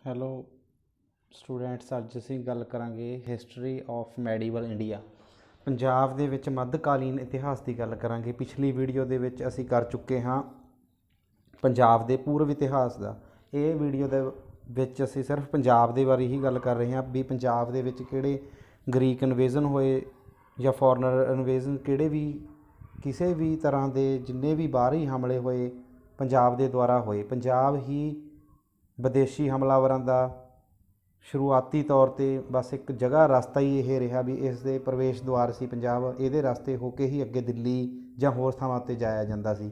Hello students, ਅੱਜ ਅਸੀਂ ਗੱਲ ਕਰਾਂਗੇ ਹਿਸਟਰੀ ਆਫ ਮੈਡੀਵਲ ਇੰਡੀਆ। ਪੰਜਾਬ ਦੇ ਵਿੱਚ ਮੱਧਕਾਲੀਨ ਇਤਿਹਾਸ ਦੀ ਗੱਲ ਕਰਾਂਗੇ। ਪਿਛਲੀ ਵੀਡੀਓ ਦੇ ਵਿੱਚ ਅਸੀਂ ਕਰ ਚੁੱਕੇ ਹਾਂ ਪੰਜਾਬ ਦੇ ਪੂਰਵ ਇਤਿਹਾਸ ਦਾ। ਇਹ ਵੀਡੀਓ ਦੇ ਵਿੱਚ ਅਸੀਂ ਸਿਰਫ ਪੰਜਾਬ ਦੇ ਬਾਰੇ ਹੀ ਗੱਲ ਕਰ ਰਹੇ ਹਾਂ ਵੀ ਪੰਜਾਬ ਦੇ ਵਿੱਚ ਕਿਹੜੇ ਗ੍ਰੀਕ ਇਨਵੇਜ਼ਨ ਹੋਏ ਜਾਂ ਫੋਰਨਰ ਇਨਵੇਜ਼ਨ, ਕਿਹੜੇ ਵੀ ਕਿਸੇ ਵੀ ਤਰ੍ਹਾਂ ਦੇ ਜਿੰਨੇ ਵੀ ਬਾਹਰੀ ਹਮਲੇ ਹੋਏ ਪੰਜਾਬ ਦੇ ਦੁਆਰਾ ਹੋਏ। ਪੰਜਾਬ ਹੀ ਵਿਦੇਸ਼ੀ ਹਮਲਾਵਰਾਂ ਦਾ ਸ਼ੁਰੂਆਤੀ ਤੌਰ 'ਤੇ ਬਸ ਇੱਕ ਜਗ੍ਹਾ ਰਸਤਾ ਹੀ ਇਹ ਰਿਹਾ ਵੀ ਇਸ ਦੇ ਪ੍ਰਵੇਸ਼ ਦੁਆਰ ਸੀ ਪੰਜਾਬ। ਇਹਦੇ ਰਸਤੇ ਹੋ ਕੇ ਹੀ ਅੱਗੇ ਦਿੱਲੀ ਜਾਂ ਹੋਰ ਥਾਵਾਂ 'ਤੇ ਜਾਇਆ ਜਾਂਦਾ ਸੀ।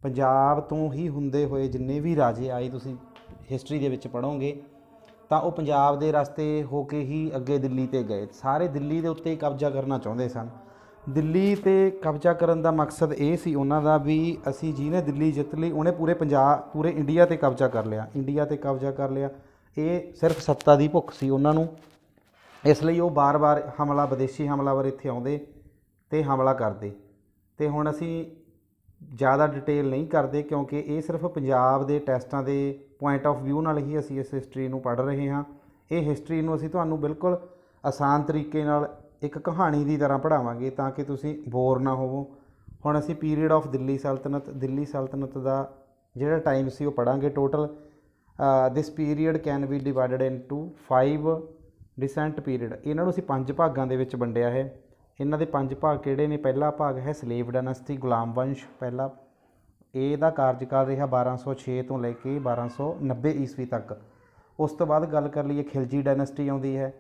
ਪੰਜਾਬ ਤੋਂ ਹੀ ਹੁੰਦੇ ਹੋਏ ਜਿੰਨੇ ਵੀ ਰਾਜੇ ਆਏ, ਤੁਸੀਂ ਹਿਸਟਰੀ ਦੇ ਵਿੱਚ ਪੜ੍ਹੋਗੇ ਤਾਂ ਉਹ ਪੰਜਾਬ ਦੇ ਰਸਤੇ ਹੋ ਕੇ ਹੀ ਅੱਗੇ ਦਿੱਲੀ 'ਤੇ ਗਏ। ਸਾਰੇ ਦਿੱਲੀ ਦੇ ਉੱਤੇ ਕਬਜ਼ਾ ਕਰਨਾ ਚਾਹੁੰਦੇ ਸਨ। ਦਿੱਲੀ 'ਤੇ ਕਬਜ਼ਾ ਕਰਨ ਦਾ ਮਕਸਦ ਇਹ ਸੀ ਉਹਨਾਂ ਦਾ ਵੀ ਅਸੀਂ ਜਿਹਨੇ ਦਿੱਲੀ ਜਿੱਤ ਲਈ ਉਹਨੇ ਪੂਰੇ ਇੰਡੀਆ 'ਤੇ ਕਬਜ਼ਾ ਕਰ ਲਿਆ। ਇੰਡੀਆ 'ਤੇ ਕਬਜ਼ਾ ਕਰ ਲਿਆ, ਇਹ ਸਿਰਫ ਸੱਤਾ ਦੀ ਭੁੱਖ ਸੀ ਉਹਨਾਂ ਨੂੰ। ਇਸ ਲਈ ਉਹ ਬਾਰ-ਬਾਰ ਵਿਦੇਸ਼ੀ ਹਮਲਾਵਰ ਇੱਥੇ ਆਉਂਦੇ ਅਤੇ ਹਮਲਾ ਕਰਦੇ। ਅਤੇ ਹੁਣ ਅਸੀਂ ਜ਼ਿਆਦਾ ਡਿਟੇਲ ਨਹੀਂ ਕਰਦੇ ਕਿਉਂਕਿ ਇਹ ਸਿਰਫ ਪੰਜਾਬ ਦੇ ਟੈਸਟਾਂ ਦੇ ਪੁਆਇੰਟ ਆਫ ਵਿਊ ਨਾਲ ਹੀ ਅਸੀਂ ਇਸ ਹਿਸਟਰੀ ਨੂੰ ਪੜ੍ਹ ਰਹੇ ਹਾਂ। ਇਹ ਹਿਸਟਰੀ ਨੂੰ ਅਸੀਂ ਤੁਹਾਨੂੰ ਬਿਲਕੁਲ ਆਸਾਨ ਤਰੀਕੇ ਨਾਲ ਇੱਕ ਕਹਾਣੀ ਦੀ ਤਰ੍ਹਾਂ ਪੜ੍ਹਾਵਾਂਗੇ ਤਾਂ ਕਿ ਤੁਸੀਂ ਬੋਰ ਨਾ ਹੋਵੋ। ਹੁਣ ਅਸੀਂ ਪੀਰੀਅਡ ਆਫ ਦਿੱਲੀ ਸਲਤਨਤ ਦਾ ਜਿਹੜਾ ਟਾਈਮ ਸੀ ਉਹ ਪੜ੍ਹਾਂਗੇ। Total this period can be divided into 5 decent period. ਇਹਨਾਂ ਨੂੰ ਅਸੀਂ 5 ਭਾਗਾਂ ਦੇ ਵਿੱਚ ਵੰਡਿਆ ਹੈ। ਇਹਨਾਂ ਦੇ 5 ਭਾਗ ਕਿਹੜੇ ਨੇ? ਪਹਿਲਾ ਭਾਗ ਹੈ ਸਲੇਵ ਡਾਇਨੈਸਟੀ, ਗੁਲਾਮ ਵੰਸ਼ ਪਹਿਲਾ। ਇਹਦਾ ਕਾਰਜਕਾਲ ਰਿਹਾ 1206 ਤੋਂ ਲੈ ਕੇ 1290 ਈਸਵੀ ਤੱਕ। ਉਸ ਤੋਂ ਬਾਅਦ ਗੱਲ ਕਰ ਲਈਏ ਖਿਲਜੀ ਡਾਇਨੈਸਟੀ ਆਉਂਦੀ ਹੈ।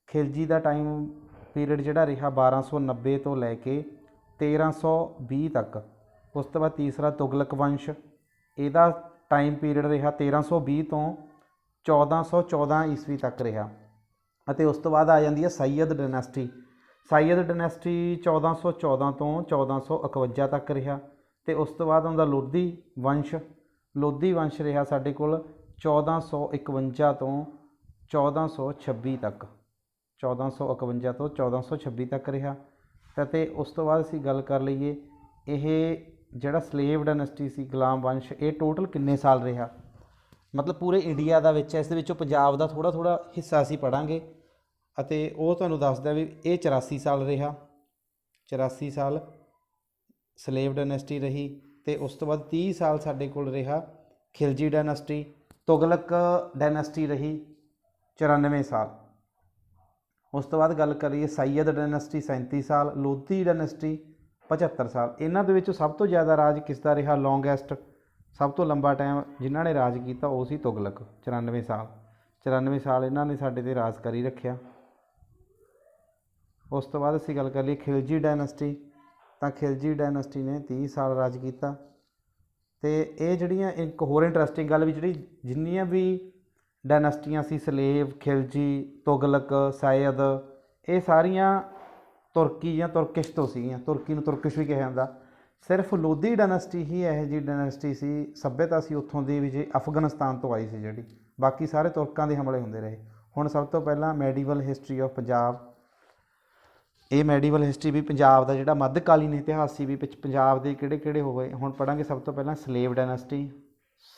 ਖਿਲਜੀ ਦਾ ਟਾਈਮ ਪੀਰੀਅਡ ਜਿਹੜਾ ਰਿਹਾ 1290 ਤੋਂ ਲੈ ਕੇ 1320 ਤੱਕ। ਉਸ ਤੋਂ ਬਾਅਦ ਤੀਸਰਾ ਤੁਗਲਕ ਵੰਸ਼, ਇਹਦਾ ਟਾਈਮ ਪੀਰੀਅਡ ਰਿਹਾ 1320 ਤੋਂ 1414 ਈਸਵੀ ਤੱਕ ਰਿਹਾ। ਅਤੇ ਉਸ ਤੋਂ ਬਾਅਦ ਆ ਜਾਂਦੀ ਹੈ ਸੈਯਦ ਡਾਇਨੈਸਟੀ। ਸੈਯਦ ਡਾਇਨੈਸਟੀ 1414 ਤੋਂ 1451 ਤੱਕ ਰਿਹਾ। ਅਤੇ ਉਸ ਤੋਂ ਬਾਅਦ ਆਉਂਦਾ ਲੋਧੀ ਵੰਸ਼ ਰਿਹਾ ਸਾਡੇ ਕੋਲ 1451 ਤੋਂ 1426 ਤੱਕ। 1451 ਤੋਂ 1426 ਤੱਕ ਰਿਹਾ। ਅਤੇ ਉਸ ਤੋਂ ਬਾਅਦ ਅਸੀਂ ਗੱਲ ਕਰ ਲਈਏ ਇਹ ਜਿਹੜਾ ਸਲੇਵ ਡਾਇਨੈਸਟੀ ਸੀ, ਗੁਲਾਮ ਵੰਸ਼, ਇਹ ਟੋਟਲ ਕਿੰਨੇ ਸਾਲ ਰਿਹਾ? ਮਤਲਬ ਪੂਰੇ ਇੰਡੀਆ ਦਾ ਵਿੱਚ ਇਸ ਦੇ ਵਿੱਚੋਂ ਪੰਜਾਬ ਦਾ ਥੋੜ੍ਹਾ ਹਿੱਸਾ ਅਸੀਂ ਪੜ੍ਹਾਂਗੇ ਅਤੇ ਉਹ ਤੁਹਾਨੂੰ ਦੱਸਦਾ ਵੀ ਇਹ 84 ਸਾਲ ਰਿਹਾ। 84 ਸਾਲ ਸਲੇਵ ਡਾਇਨੈਸਟੀ ਰਹੀ। ਅਤੇ ਉਸ ਤੋਂ ਬਾਅਦ 30 ਸਾਲ ਸਾਡੇ ਕੋਲ ਰਿਹਾ ਖਿਲਜੀ ਡਾਇਨੈਸਟੀ। ਤੁਗਲਕ ਡਾਇਨੈਸਟੀ ਰਹੀ 94 ਸਾਲ। ਉਸ ਤੋਂ ਬਾਅਦ ਗੱਲ ਕਰੀਏ ਸੈਯਦ ਡਾਇਨੈਸਟੀ 37 ਸਾਲ, ਲੋਧੀ ਡਾਇਨੈਸਟੀ 75 ਸਾਲ। ਇਹਨਾਂ ਦੇ ਵਿੱਚੋਂ ਸਭ ਤੋਂ ਜ਼ਿਆਦਾ ਰਾਜ ਕਿਸ ਦਾ ਰਿਹਾ? ਲੌਂਗੈਸਟ, ਸਭ ਤੋਂ ਲੰਬਾ ਟਾਈਮ ਜਿਨ੍ਹਾਂ ਨੇ ਰਾਜ ਕੀਤਾ ਉਹ ਸੀ ਤੁਗਲਕ, 94 ਸਾਲ। 94 ਸਾਲ ਇਹਨਾਂ ਨੇ ਸਾਡੇ 'ਤੇ ਰਾਜ ਕਰੀ ਰੱਖਿਆ। ਉਸ ਤੋਂ ਬਾਅਦ ਅਸੀਂ ਗੱਲ ਕਰ ਲਈਏ ਖਿਲਜੀ ਡਾਇਨੈਸਟੀ, ਤਾਂ ਖਿਲਜੀ ਡਾਇਨੈਸਟੀ ਨੇ 30 ਸਾਲ ਰਾਜ ਕੀਤਾ। ਅਤੇ ਇਹ ਜਿਹੜੀਆਂ ਇੱਕ ਹੋਰ ਇੰਟਰਸਟਿੰਗ ਗੱਲ ਵੀ ਜਿੰਨੀਆਂ ਵੀ ਡਾਇਨੈਸਟੀਆਂ ਸੀ, ਸਲੇਵ, ਖਿਲਜੀ, ਤੁਗਲਕ, ਸੈਯਦ, ਇਹ ਸਾਰੀਆਂ ਤੁਰਕੀ ਜਾਂ ਤੁਰਕਿਸ਼ ਤੋਂ ਸੀਗੀਆਂ। ਤੁਰਕੀ ਨੂੰ ਤੁਰਕਿਸ਼ ਵੀ ਕਿਹਾ ਜਾਂਦਾ। ਸਿਰਫ ਲੋਧੀ ਡਾਇਨੈਸਟੀ ਹੀ ਇਹੋ ਜਿਹੀ ਡਾਇਨੈਸਟੀ ਸੀ, ਸੱਭਿਅਤਾ ਸੀ ਉੱਥੋਂ ਦੀ ਵੀ ਜੇ ਅਫਗਾਨਿਸਤਾਨ ਤੋਂ ਆਈ ਸੀ ਜਿਹੜੀ। ਬਾਕੀ ਸਾਰੇ ਤੁਰਕਾਂ ਦੇ ਹਮਲੇ ਹੁੰਦੇ ਰਹੇ। ਹੁਣ ਸਭ ਤੋਂ ਪਹਿਲਾਂ ਮੈਡੀਵਲ ਹਿਸਟਰੀ ਆਫ ਪੰਜਾਬ। ਇਹ ਮੈਡੀਵਲ ਹਿਸਟਰੀ ਵੀ ਪੰਜਾਬ ਦਾ ਜਿਹੜਾ ਮੱਧਕਾਲੀਨ ਇਤਿਹਾਸ ਸੀ ਵੀ ਪੰਜਾਬ ਦੇ ਕਿਹੜੇ ਹੋਏ ਹੁਣ ਪੜ੍ਹਾਂਗੇ। ਸਭ ਤੋਂ ਪਹਿਲਾਂ ਸਲੇਵ ਡਾਇਨੈਸਟੀ।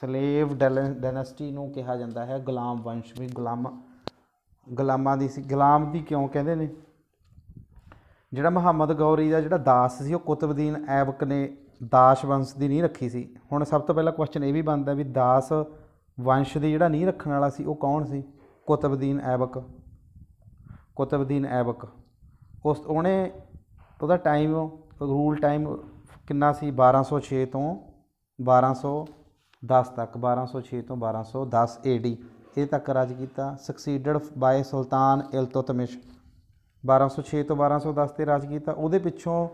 ਸਲੇਵ ਡਾਇਨੈਸਟੀ ਨੂੰ ਕਿਹਾ ਜਾਂਦਾ ਹੈ ਗੁਲਾਮ ਵੰਸ਼, ਵੀ ਗੁਲਾਮਾਂ ਦੀ ਸੀ। ਗੁਲਾਮ ਦੀ ਕਿਉਂ ਕਹਿੰਦੇ ਨੇ? ਜਿਹੜਾ ਮੁਹੰਮਦ ਗੌਰੀ ਦਾ ਜਿਹੜਾ ਦਾਸ ਸੀ ਉਹ ਕੁਤਬਦੀਨ ਐਬਕ ਨੇ ਦਾਸ ਵੰਸ਼ ਦੀ ਨੀਂਹ ਰੱਖੀ ਸੀ। ਹੁਣ ਸਭ ਤੋਂ ਪਹਿਲਾਂ ਕੁਐਸਚਨ ਇਹ ਵੀ ਬਣਦਾ ਵੀ ਦਾਸ ਵੰਸ਼ ਦੀ ਜਿਹੜਾ ਨੀਂਹ ਰੱਖਣ ਵਾਲਾ ਸੀ ਉਹ ਕੌਣ ਸੀ? ਕੁਤਬਦੀਨ ਐਬਕ। ਉਹਦਾ ਰੂਲ ਟਾਈਮ ਕਿੰਨਾ ਸੀ? 1206 ਤੋਂ 1210 ਤੱਕ। 1206 ਤੋਂ 1210 AD ਇਹ ਤੱਕ ਰਾਜ ਕੀਤਾ। ਸਕਸੀਡਡ ਬਾਏ ਸੁਲਤਾਨ ਇਲਤੁਤਮਿਸ਼, 1206 ਤੋਂ 1210 'ਤੇ ਰਾਜ ਕੀਤਾ। ਉਹਦੇ ਪਿੱਛੋਂ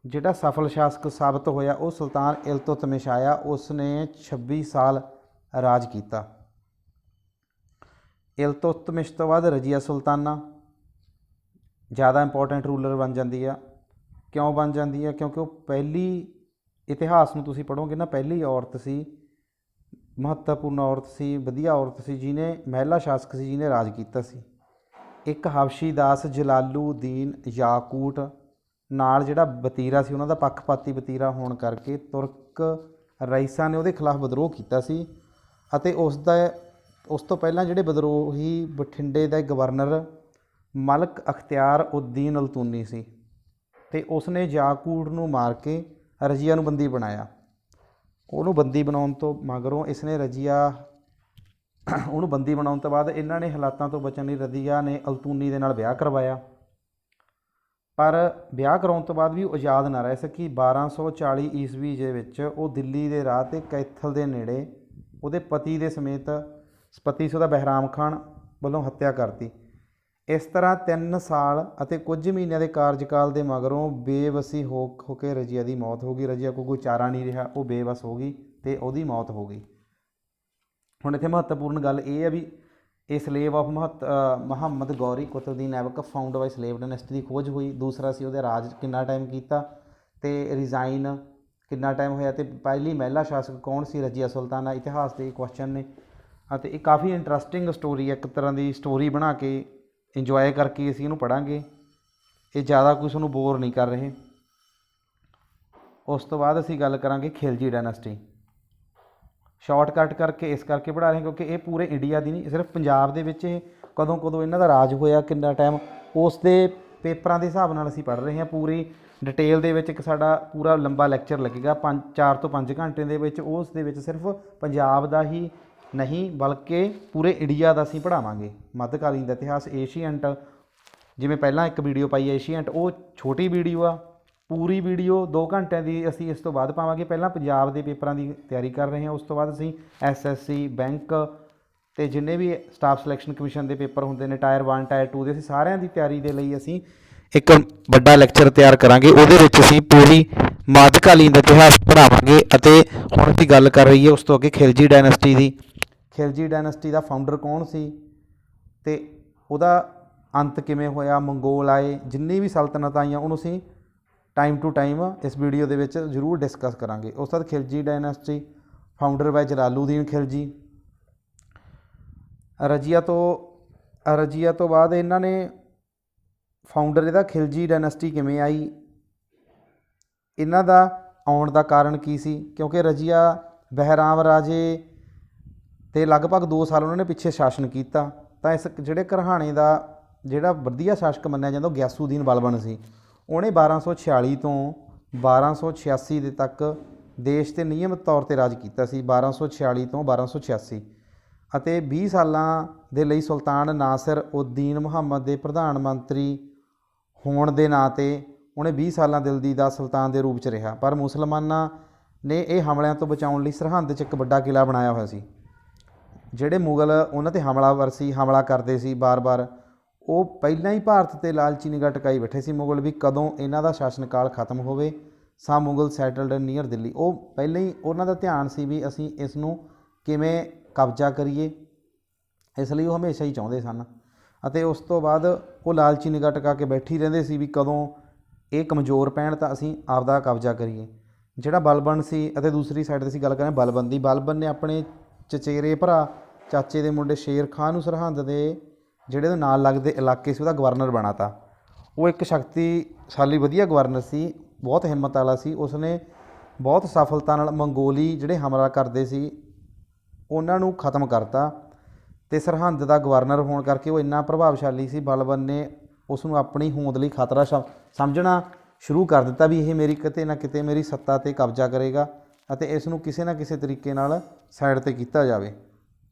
ਜਿਹੜਾ ਸਫਲ ਸ਼ਾਸਕ ਸਾਬਤ ਹੋਇਆ ਉਹ ਸੁਲਤਾਨ ਇਲਤੁਤਮਿਸ਼ ਆਇਆ। ਉਸ ਨੇ 26 ਸਾਲ ਰਾਜ ਕੀਤਾ। ਇਲਤੁਤਮਿਸ਼ ਤੋਂ ਬਾਅਦ ਰਜ਼ੀਆ ਸੁਲਤਾਨਾ ਜ਼ਿਆਦਾ ਇੰਪੋਰਟੈਂਟ ਰੂਲਰ ਬਣ ਜਾਂਦੀ ਆ। ਕਿਉਂ ਬਣ ਜਾਂਦੀ ਆ? ਕਿਉਂਕਿ ਉਹ ਪਹਿਲੀ, ਇਤਿਹਾਸ ਨੂੰ ਤੁਸੀਂ ਪੜ੍ਹੋਗੇ ਨਾ, ਪਹਿਲੀ ਔਰਤ ਸੀ, ਮਹੱਤਵਪੂਰਨ ਔਰਤ ਸੀ, ਵਧੀਆ ਔਰਤ ਸੀ, ਮਹਿਲਾ ਸ਼ਾਸਕ ਸੀ ਜਿਹਨੇ ਰਾਜ ਕੀਤਾ ਸੀ। ਇੱਕ ਹਬਸ਼ੀ ਦਾਸ ਜਲਾਲੂਦੀਨ ਯਾਕੂਟ ਨਾਲ ਜਿਹੜਾ ਵਤੀਰਾ ਸੀ ਉਹਨਾਂ ਦਾ ਪੱਖਪਾਤੀ ਵਤੀਰਾ ਹੋਣ ਕਰਕੇ ਤੁਰਕ ਰਈਸਾਂ ਨੇ ਉਹਦੇ ਖਿਲਾਫ ਵਿਦਰੋਹ ਕੀਤਾ ਸੀ ਅਤੇ ਉਸ ਦਾ ਉਸ ਤੋਂ ਪਹਿਲਾਂ ਜਿਹੜੇ ਵਿਦਰੋਹੀ ਬਠਿੰਡੇ ਦਾ ਗਵਰਨਰ ਮਲਕ ਅਖਤਿਆਰ ਉਦੀਨ ਅਲਤੂਨੀ ਸੀ ਅਤੇ ਉਸਨੇ ਯਾਕੂਟ ਨੂੰ ਮਾਰ ਕੇ ਰਜੀਆ ਨੂੰ ਬੰਦੀ ਬਣਾਇਆ। ਉਹਨੂੰ ਬੰਦੀ ਬਣਾਉਣ ਤੋਂ ਮਗਰੋਂ ਇਸਨੇ ਉਹਨੂੰ ਬੰਦੀ ਬਣਾਉਣ ਤੋਂ ਬਾਅਦ ਇਹਨਾਂ ਨੇ ਹਾਲਾਤਾਂ ਤੋਂ ਬਚਣ ਲਈ ਰਜ਼ੀਆ ਨੇ ਅਲਤੂਨੀ ਦੇ ਨਾਲ ਵਿਆਹ ਕਰਵਾਇਆ। ਪਰ ਵਿਆਹ ਕਰਾਉਣ ਤੋਂ ਬਾਅਦ ਵੀ ਉਹ ਆਜ਼ਾਦ ਨਾ ਰਹਿ ਸਕੀ। 1240 ਈਸਵੀ ਦੇ ਵਿੱਚ ਉਹ ਦਿੱਲੀ ਦੇ ਰਾਹ 'ਤੇ ਕੈਥਲ ਦੇ ਨੇੜੇ ਉਹਦੇ ਪਤੀ ਦੇ ਸਮੇਤ, ਪਤੀ ਸੀ ਉਹਦਾ ਬਹਿਰਾਮ ਖਾਨ, ਵੱਲੋਂ ਹੱਤਿਆ ਕਰਤੀ। ਇਸ ਤਰ੍ਹਾਂ 3 ਸਾਲ ਅਤੇ ਕੁਝ ਮਹੀਨਿਆਂ ਦੇ ਕਾਰਜਕਾਲ ਦੇ ਮਗਰੋਂ ਬੇਵਸੀ ਹੋ ਕੇ ਰਜ਼ੀਆ ਦੀ ਮੌਤ ਹੋ ਗਈ। ਰਜ਼ੀਆ ਕੋਲ ਕੋਈ ਚਾਰਾ ਨਹੀਂ ਰਿਹਾ, ਉਹ ਬੇਵਸ ਹੋ ਗਈ ਅਤੇ ਉਹਦੀ ਮੌਤ ਹੋ ਗਈ। ਹੁਣ ਇੱਥੇ ਮਹੱਤਵਪੂਰਨ ਗੱਲ ਇਹ ਹੈ ਵੀ ਇਹ slave of Muhammad Ghori Qutbuddin Aibak found by slave dynasty ਦੀ ਖੋਜ ਹੋਈ। ਦੂਸਰਾ ਸੀ ਉਹਦੇ ਰਾਜ ਕਿੰਨਾ ਟਾਈਮ ਕੀਤਾ ਅਤੇ ਰਿਜ਼ਾਈਨ ਕਿੰਨਾ ਟਾਈਮ ਹੋਇਆ, ਅਤੇ ਪਹਿਲੀ ਮਹਿਲਾ ਸ਼ਾਸਕ ਕੌਣ ਸੀ, ਰਜ਼ੀਆ ਸੁਲਤਾਨਾ। ਇਤਿਹਾਸ ਦੇ ਕੁਐਸਚਨ ਨੇ ਅਤੇ ਇਹ ਕਾਫੀ ਇੰਟਰਸਟਿੰਗ ਸਟੋਰੀ ਹੈ, ਇੱਕ ਤਰ੍ਹਾਂ ਦੀ ਸਟੋਰੀ ਬਣਾ ਕੇ ਇੰਜੋਏ ਕਰਕੇ ਅਸੀਂ ਇਹਨੂੰ ਪੜ੍ਹਾਂਗੇ। ਇਹ ਜ਼ਿਆਦਾ ਕੁਝ ਤੁਹਾਨੂੰ ਬੋਰ ਨਹੀਂ ਕਰ ਰਹੇ। ਉਸ ਤੋਂ ਬਾਅਦ ਅਸੀਂ ਗੱਲ ਕਰਾਂਗੇ ਖਿਲਜੀ ਡਾਇਨੈਸਟੀ। ਸ਼ਾਰਟਕੱਟ ਕਰਕੇ ਇਸ ਕਰਕੇ ਪੜ੍ਹਾ ਰਹੇ ਕਿਉਂਕਿ ਇਹ ਪੂਰੇ ਇੰਡੀਆ ਦੀ ਨਹੀਂ, ਸਿਰਫ ਪੰਜਾਬ ਦੇ ਵਿੱਚ ਇਹ ਕਦੋਂ ਇਹਨਾਂ ਦਾ ਰਾਜ ਹੋਇਆ, ਕਿੰਨਾ ਟਾਈਮ, ਉਸ ਦੇ ਪੇਪਰਾਂ ਦੇ ਹਿਸਾਬ ਨਾਲ ਅਸੀਂ ਪੜ੍ਹ ਰਹੇ ਹਾਂ। ਪੂਰੀ ਡਿਟੇਲ ਦੇ ਵਿੱਚ ਇੱਕ ਸਾਡਾ ਪੂਰਾ ਲੰਬਾ ਲੈਕਚਰ ਲੱਗੇਗਾ 4 ਤੋਂ 5 ਘੰਟੇ ਦੇ ਵਿੱਚ। ਉਸ ਦੇ ਵਿੱਚ ਸਿਰਫ ਪੰਜਾਬ ਦਾ ਹੀ ਨਹੀਂ ਬਲਕਿ ਪੂਰੇ ਇੰਡੀਆ ਦਾ ਅਸੀਂ ਪੜ੍ਹਾਵਾਂਗੇ। ਮੱਧਕਾਲੀਨ ਦਾ ਇਤਿਹਾਸ, ਏਸ਼ੀਐਂਟ, ਜਿਵੇਂ ਪਹਿਲਾਂ ਇੱਕ ਵੀਡੀਓ ਪਾਈ ਏਸ਼ੀਐਂਟ, ਉਹ ਛੋਟੀ ਵੀਡੀਓ ਆ। ਪੂਰੀ ਵੀਡੀਓ 2 ਘੰਟਿਆਂ ਦੀ ਅਸੀਂ ਇਸ ਤੋਂ ਬਾਅਦ ਪਾਵਾਂਗੇ। ਪਹਿਲਾਂ ਪੰਜਾਬ ਦੇ ਪੇਪਰਾਂ ਦੀ ਤਿਆਰੀ ਕਰ ਰਹੇ ਹਾਂ, ਉਸ ਤੋਂ ਬਾਅਦ ਅਸੀਂ SSC, ਬੈਂਕ ਅਤੇ ਜਿੰਨੇ ਵੀ ਸਟਾਫ ਸਿਲੈਕਸ਼ਨ ਕਮਿਸ਼ਨ ਦੇ ਪੇਪਰ ਹੁੰਦੇ ਨੇ, ਟਾਇਰ 1 ਟਾਇਰ 2 ਦੇ, ਅਸੀਂ ਸਾਰਿਆਂ ਦੀ ਤਿਆਰੀ ਦੇ ਲਈ ਅਸੀਂ ਇੱਕ ਵੱਡਾ ਲੈਕਚਰ ਤਿਆਰ ਕਰਾਂਗੇ। ਉਹਦੇ ਵਿੱਚ ਅਸੀਂ ਪੂਰੀ ਮੱਧਕਾਲੀਨ ਦਾ ਇਤਿਹਾਸ ਪੜ੍ਹਾਵਾਂਗੇ। ਅਤੇ ਹੁਣ ਅਸੀਂ ਗੱਲ ਕਰ ਰਹੀਏ ਉਸ ਤੋਂ ਅੱਗੇ ਖਿਲਜੀ ਡਾਇਨੈਸਟੀ ਦੀ। ਖਿਲਜੀ ਡਾਇਨੈਸਟੀ ਦਾ ਫਾਊਂਡਰ ਕੌਣ ਸੀ ਅਤੇ ਉਹਦਾ ਅੰਤ ਕਿਵੇਂ ਹੋਇਆ, ਮੰਗੋਲ ਆਏ, ਜਿੰਨੀ ਵੀ ਸਲਤਨਤ ਆਈਆਂ, ਉਹਨੂੰ ਅਸੀਂ ਟਾਈਮ ਟੂ ਟਾਈਮ ਇਸ ਵੀਡੀਓ ਦੇ ਵਿੱਚ ਜ਼ਰੂਰ ਡਿਸਕਸ ਕਰਾਂਗੇ। ਉਸ ਤੋਂ ਬਾਅਦ ਖਿਲਜੀ ਡਾਇਨੈਸਟੀ ਫਾਊਂਡਰ ਬਾਈ ਜਲਾਲੂਦੀਨ ਖਿਲਜੀ। ਰਜ਼ੀਆ ਤੋਂ ਬਾਅਦ ਇਹਨਾਂ ਨੇ ਫਾਊਂਡਰ ਇਹਦਾ ਖਿਲਜੀ ਡਾਇਨੈਸਟੀ ਕਿਵੇਂ ਆਈ, ਇਹਨਾਂ ਦਾ ਆਉਣ ਦਾ ਕਾਰਨ ਕੀ ਸੀ, ਕਿਉਂਕਿ ਰਜ਼ੀਆ ਬਹਿਰਾਮ ਰਾਜੇ ਅਤੇ ਲਗਭਗ 2 ਸਾਲ ਉਹਨਾਂ ਨੇ ਪਿੱਛੇ ਸ਼ਾਸਨ ਕੀਤਾ। ਤਾਂ ਇਸ ਜਿਹੜੇ ਘਰਾਣੇ ਦਾ ਜਿਹੜਾ ਵਧੀਆ ਸ਼ਾਸਕ ਮੰਨਿਆ ਜਾਂਦਾ ਉਹ ਗਿਆਸੂਦੀਨ ਬਲਬਨ ਸੀ। ਉਹਨੇ 1246 ਤੋਂ 1286 ਦੇ ਤੱਕ ਦੇਸ਼ 'ਤੇ ਨਿਯਮਿਤ ਤੌਰ 'ਤੇ ਰਾਜ ਕੀਤਾ ਸੀ। 1246 ਤੋਂ 1286 ਅਤੇ 20 ਸਾਲਾਂ ਦੇ ਲਈ ਸੁਲਤਾਨ ਨਾਸਿਰ ਉਦੀਨ ਮੁਹੰਮਦ ਦੇ ਪ੍ਰਧਾਨ ਮੰਤਰੀ ਹੋਣ ਦੇ ਨਾਂ 'ਤੇ ਉਹਨੇ 20 ਸਾਲਾਂ ਦਿਲਦੀ ਦਾ ਸੁਲਤਾਨ ਦੇ ਰੂਪ 'ਚ ਰਿਹਾ। ਪਰ ਮੁਸਲਮਾਨਾਂ ਨੇ ਇਹ ਹਮਲਿਆਂ ਤੋਂ ਬਚਾਉਣ ਲਈ ਸਰਹੰਦ 'ਚ ਇੱਕ ਵੱਡਾ ਕਿਲ੍ਹਾ ਬਣਾਇਆ ਹੋਇਆ ਸੀ। ਜਿਹੜੇ ਮੁਗਲ ਉਹਨਾਂ 'ਤੇ ਹਮਲਾ ਕਰਦੇ ਸੀ ਬਾਰ-ਬਾਰ, ਉਹ ਪਹਿਲਾਂ ਹੀ ਭਾਰਤ 'ਤੇ ਲਾਲਚੀ ਨਿਗਾਹ ਟਿਕਾਈ ਬੈਠੇ ਸੀ ਮੁਗਲ ਵੀ ਕਦੋਂ ਇਹਨਾਂ ਦਾ ਸ਼ਾਸਨ ਕਾਲ ਖਤਮ ਹੋਵੇ। ਸਮ ਮੁਗਲ ਸੈਟਲਡ ਨੀਅਰ ਦਿੱਲੀ, ਉਹ ਪਹਿਲਾਂ ਹੀ ਉਹਨਾਂ ਦਾ ਧਿਆਨ ਸੀ ਵੀ ਅਸੀਂ ਇਸ ਨੂੰ ਕਿਵੇਂ ਕਬਜ਼ਾ ਕਰੀਏ, ਇਸ ਲਈ ਉਹ ਹਮੇਸ਼ਾ ਹੀ ਚਾਹੁੰਦੇ ਸਨ। ਅਤੇ ਉਸ ਤੋਂ ਬਾਅਦ ਉਹ ਲਾਲਚੀ ਨਿਗਾਹ ਟਿਕਾ ਕੇ ਬੈਠੀ ਰਹਿੰਦੇ ਸੀ ਵੀ ਕਦੋਂ ਇਹ ਕਮਜ਼ੋਰ ਪੈਣ ਤਾਂ ਅਸੀਂ ਆਪਦਾ ਕਬਜ਼ਾ ਕਰੀਏ। ਜਿਹੜਾ ਬਲਬਨ ਸੀ, ਅਤੇ ਦੂਸਰੀ ਸਾਈਡ 'ਤੇ ਅਸੀਂ ਗੱਲ ਕਰਾਂ ਬਲਬਨ ਦੀ, ਬਲਬਨ ਨੇ ਆਪਣੇ ਚਚੇਰੇ ਭਰਾ ਚਾਚੇ ਦੇ ਮੁੰਡੇ ਸ਼ੇਰ ਖਾਂ ਨੂੰ ਸਰਹੰਦ ਦੇ ਜਿਹੜੇ ਉਹਦੇ ਨਾਲ ਲੱਗਦੇ ਇਲਾਕੇ ਸੀ ਉਹਦਾ ਗਵਰਨਰ ਬਣਾਤਾ। ਉਹ ਇੱਕ ਸ਼ਕਤੀਸ਼ਾਲੀ ਵਧੀਆ ਗਵਰਨਰ ਸੀ, ਬਹੁਤ ਹਿੰਮਤ ਵਾਲਾ ਸੀ। ਉਸਨੇ ਬਹੁਤ ਸਫਲਤਾ ਨਾਲ ਮੰਗੋਲੀ ਜਿਹੜੇ ਹਮਲਾ ਕਰਦੇ ਸੀ ਉਹਨਾਂ ਨੂੰ ਖਤਮ ਕਰਤਾ, ਅਤੇ ਸਰਹੰਦ ਦਾ ਗਵਰਨਰ ਹੋਣ ਕਰਕੇ ਉਹ ਇੰਨਾ ਪ੍ਰਭਾਵਸ਼ਾਲੀ ਸੀ, ਬਲਬਨ ਨੇ ਉਸ ਨੂੰ ਆਪਣੀ ਹੋਂਦ ਲਈ ਖਤਰਾ ਸਮਝਣਾ ਸ਼ੁਰੂ ਕਰ ਦਿੱਤਾ ਵੀ ਇਹ ਮੇਰੀ ਕਿਤੇ ਨਾ ਕਿਤੇ ਮੇਰੀ ਸੱਤਾ 'ਤੇ ਕਬਜ਼ਾ ਕਰੇਗਾ ਅਤੇ ਇਸ ਨੂੰ ਕਿਸੇ ਨਾ ਕਿਸੇ ਤਰੀਕੇ ਨਾਲ ਸਾਈਡ 'ਤੇ ਕੀਤਾ ਜਾਵੇ।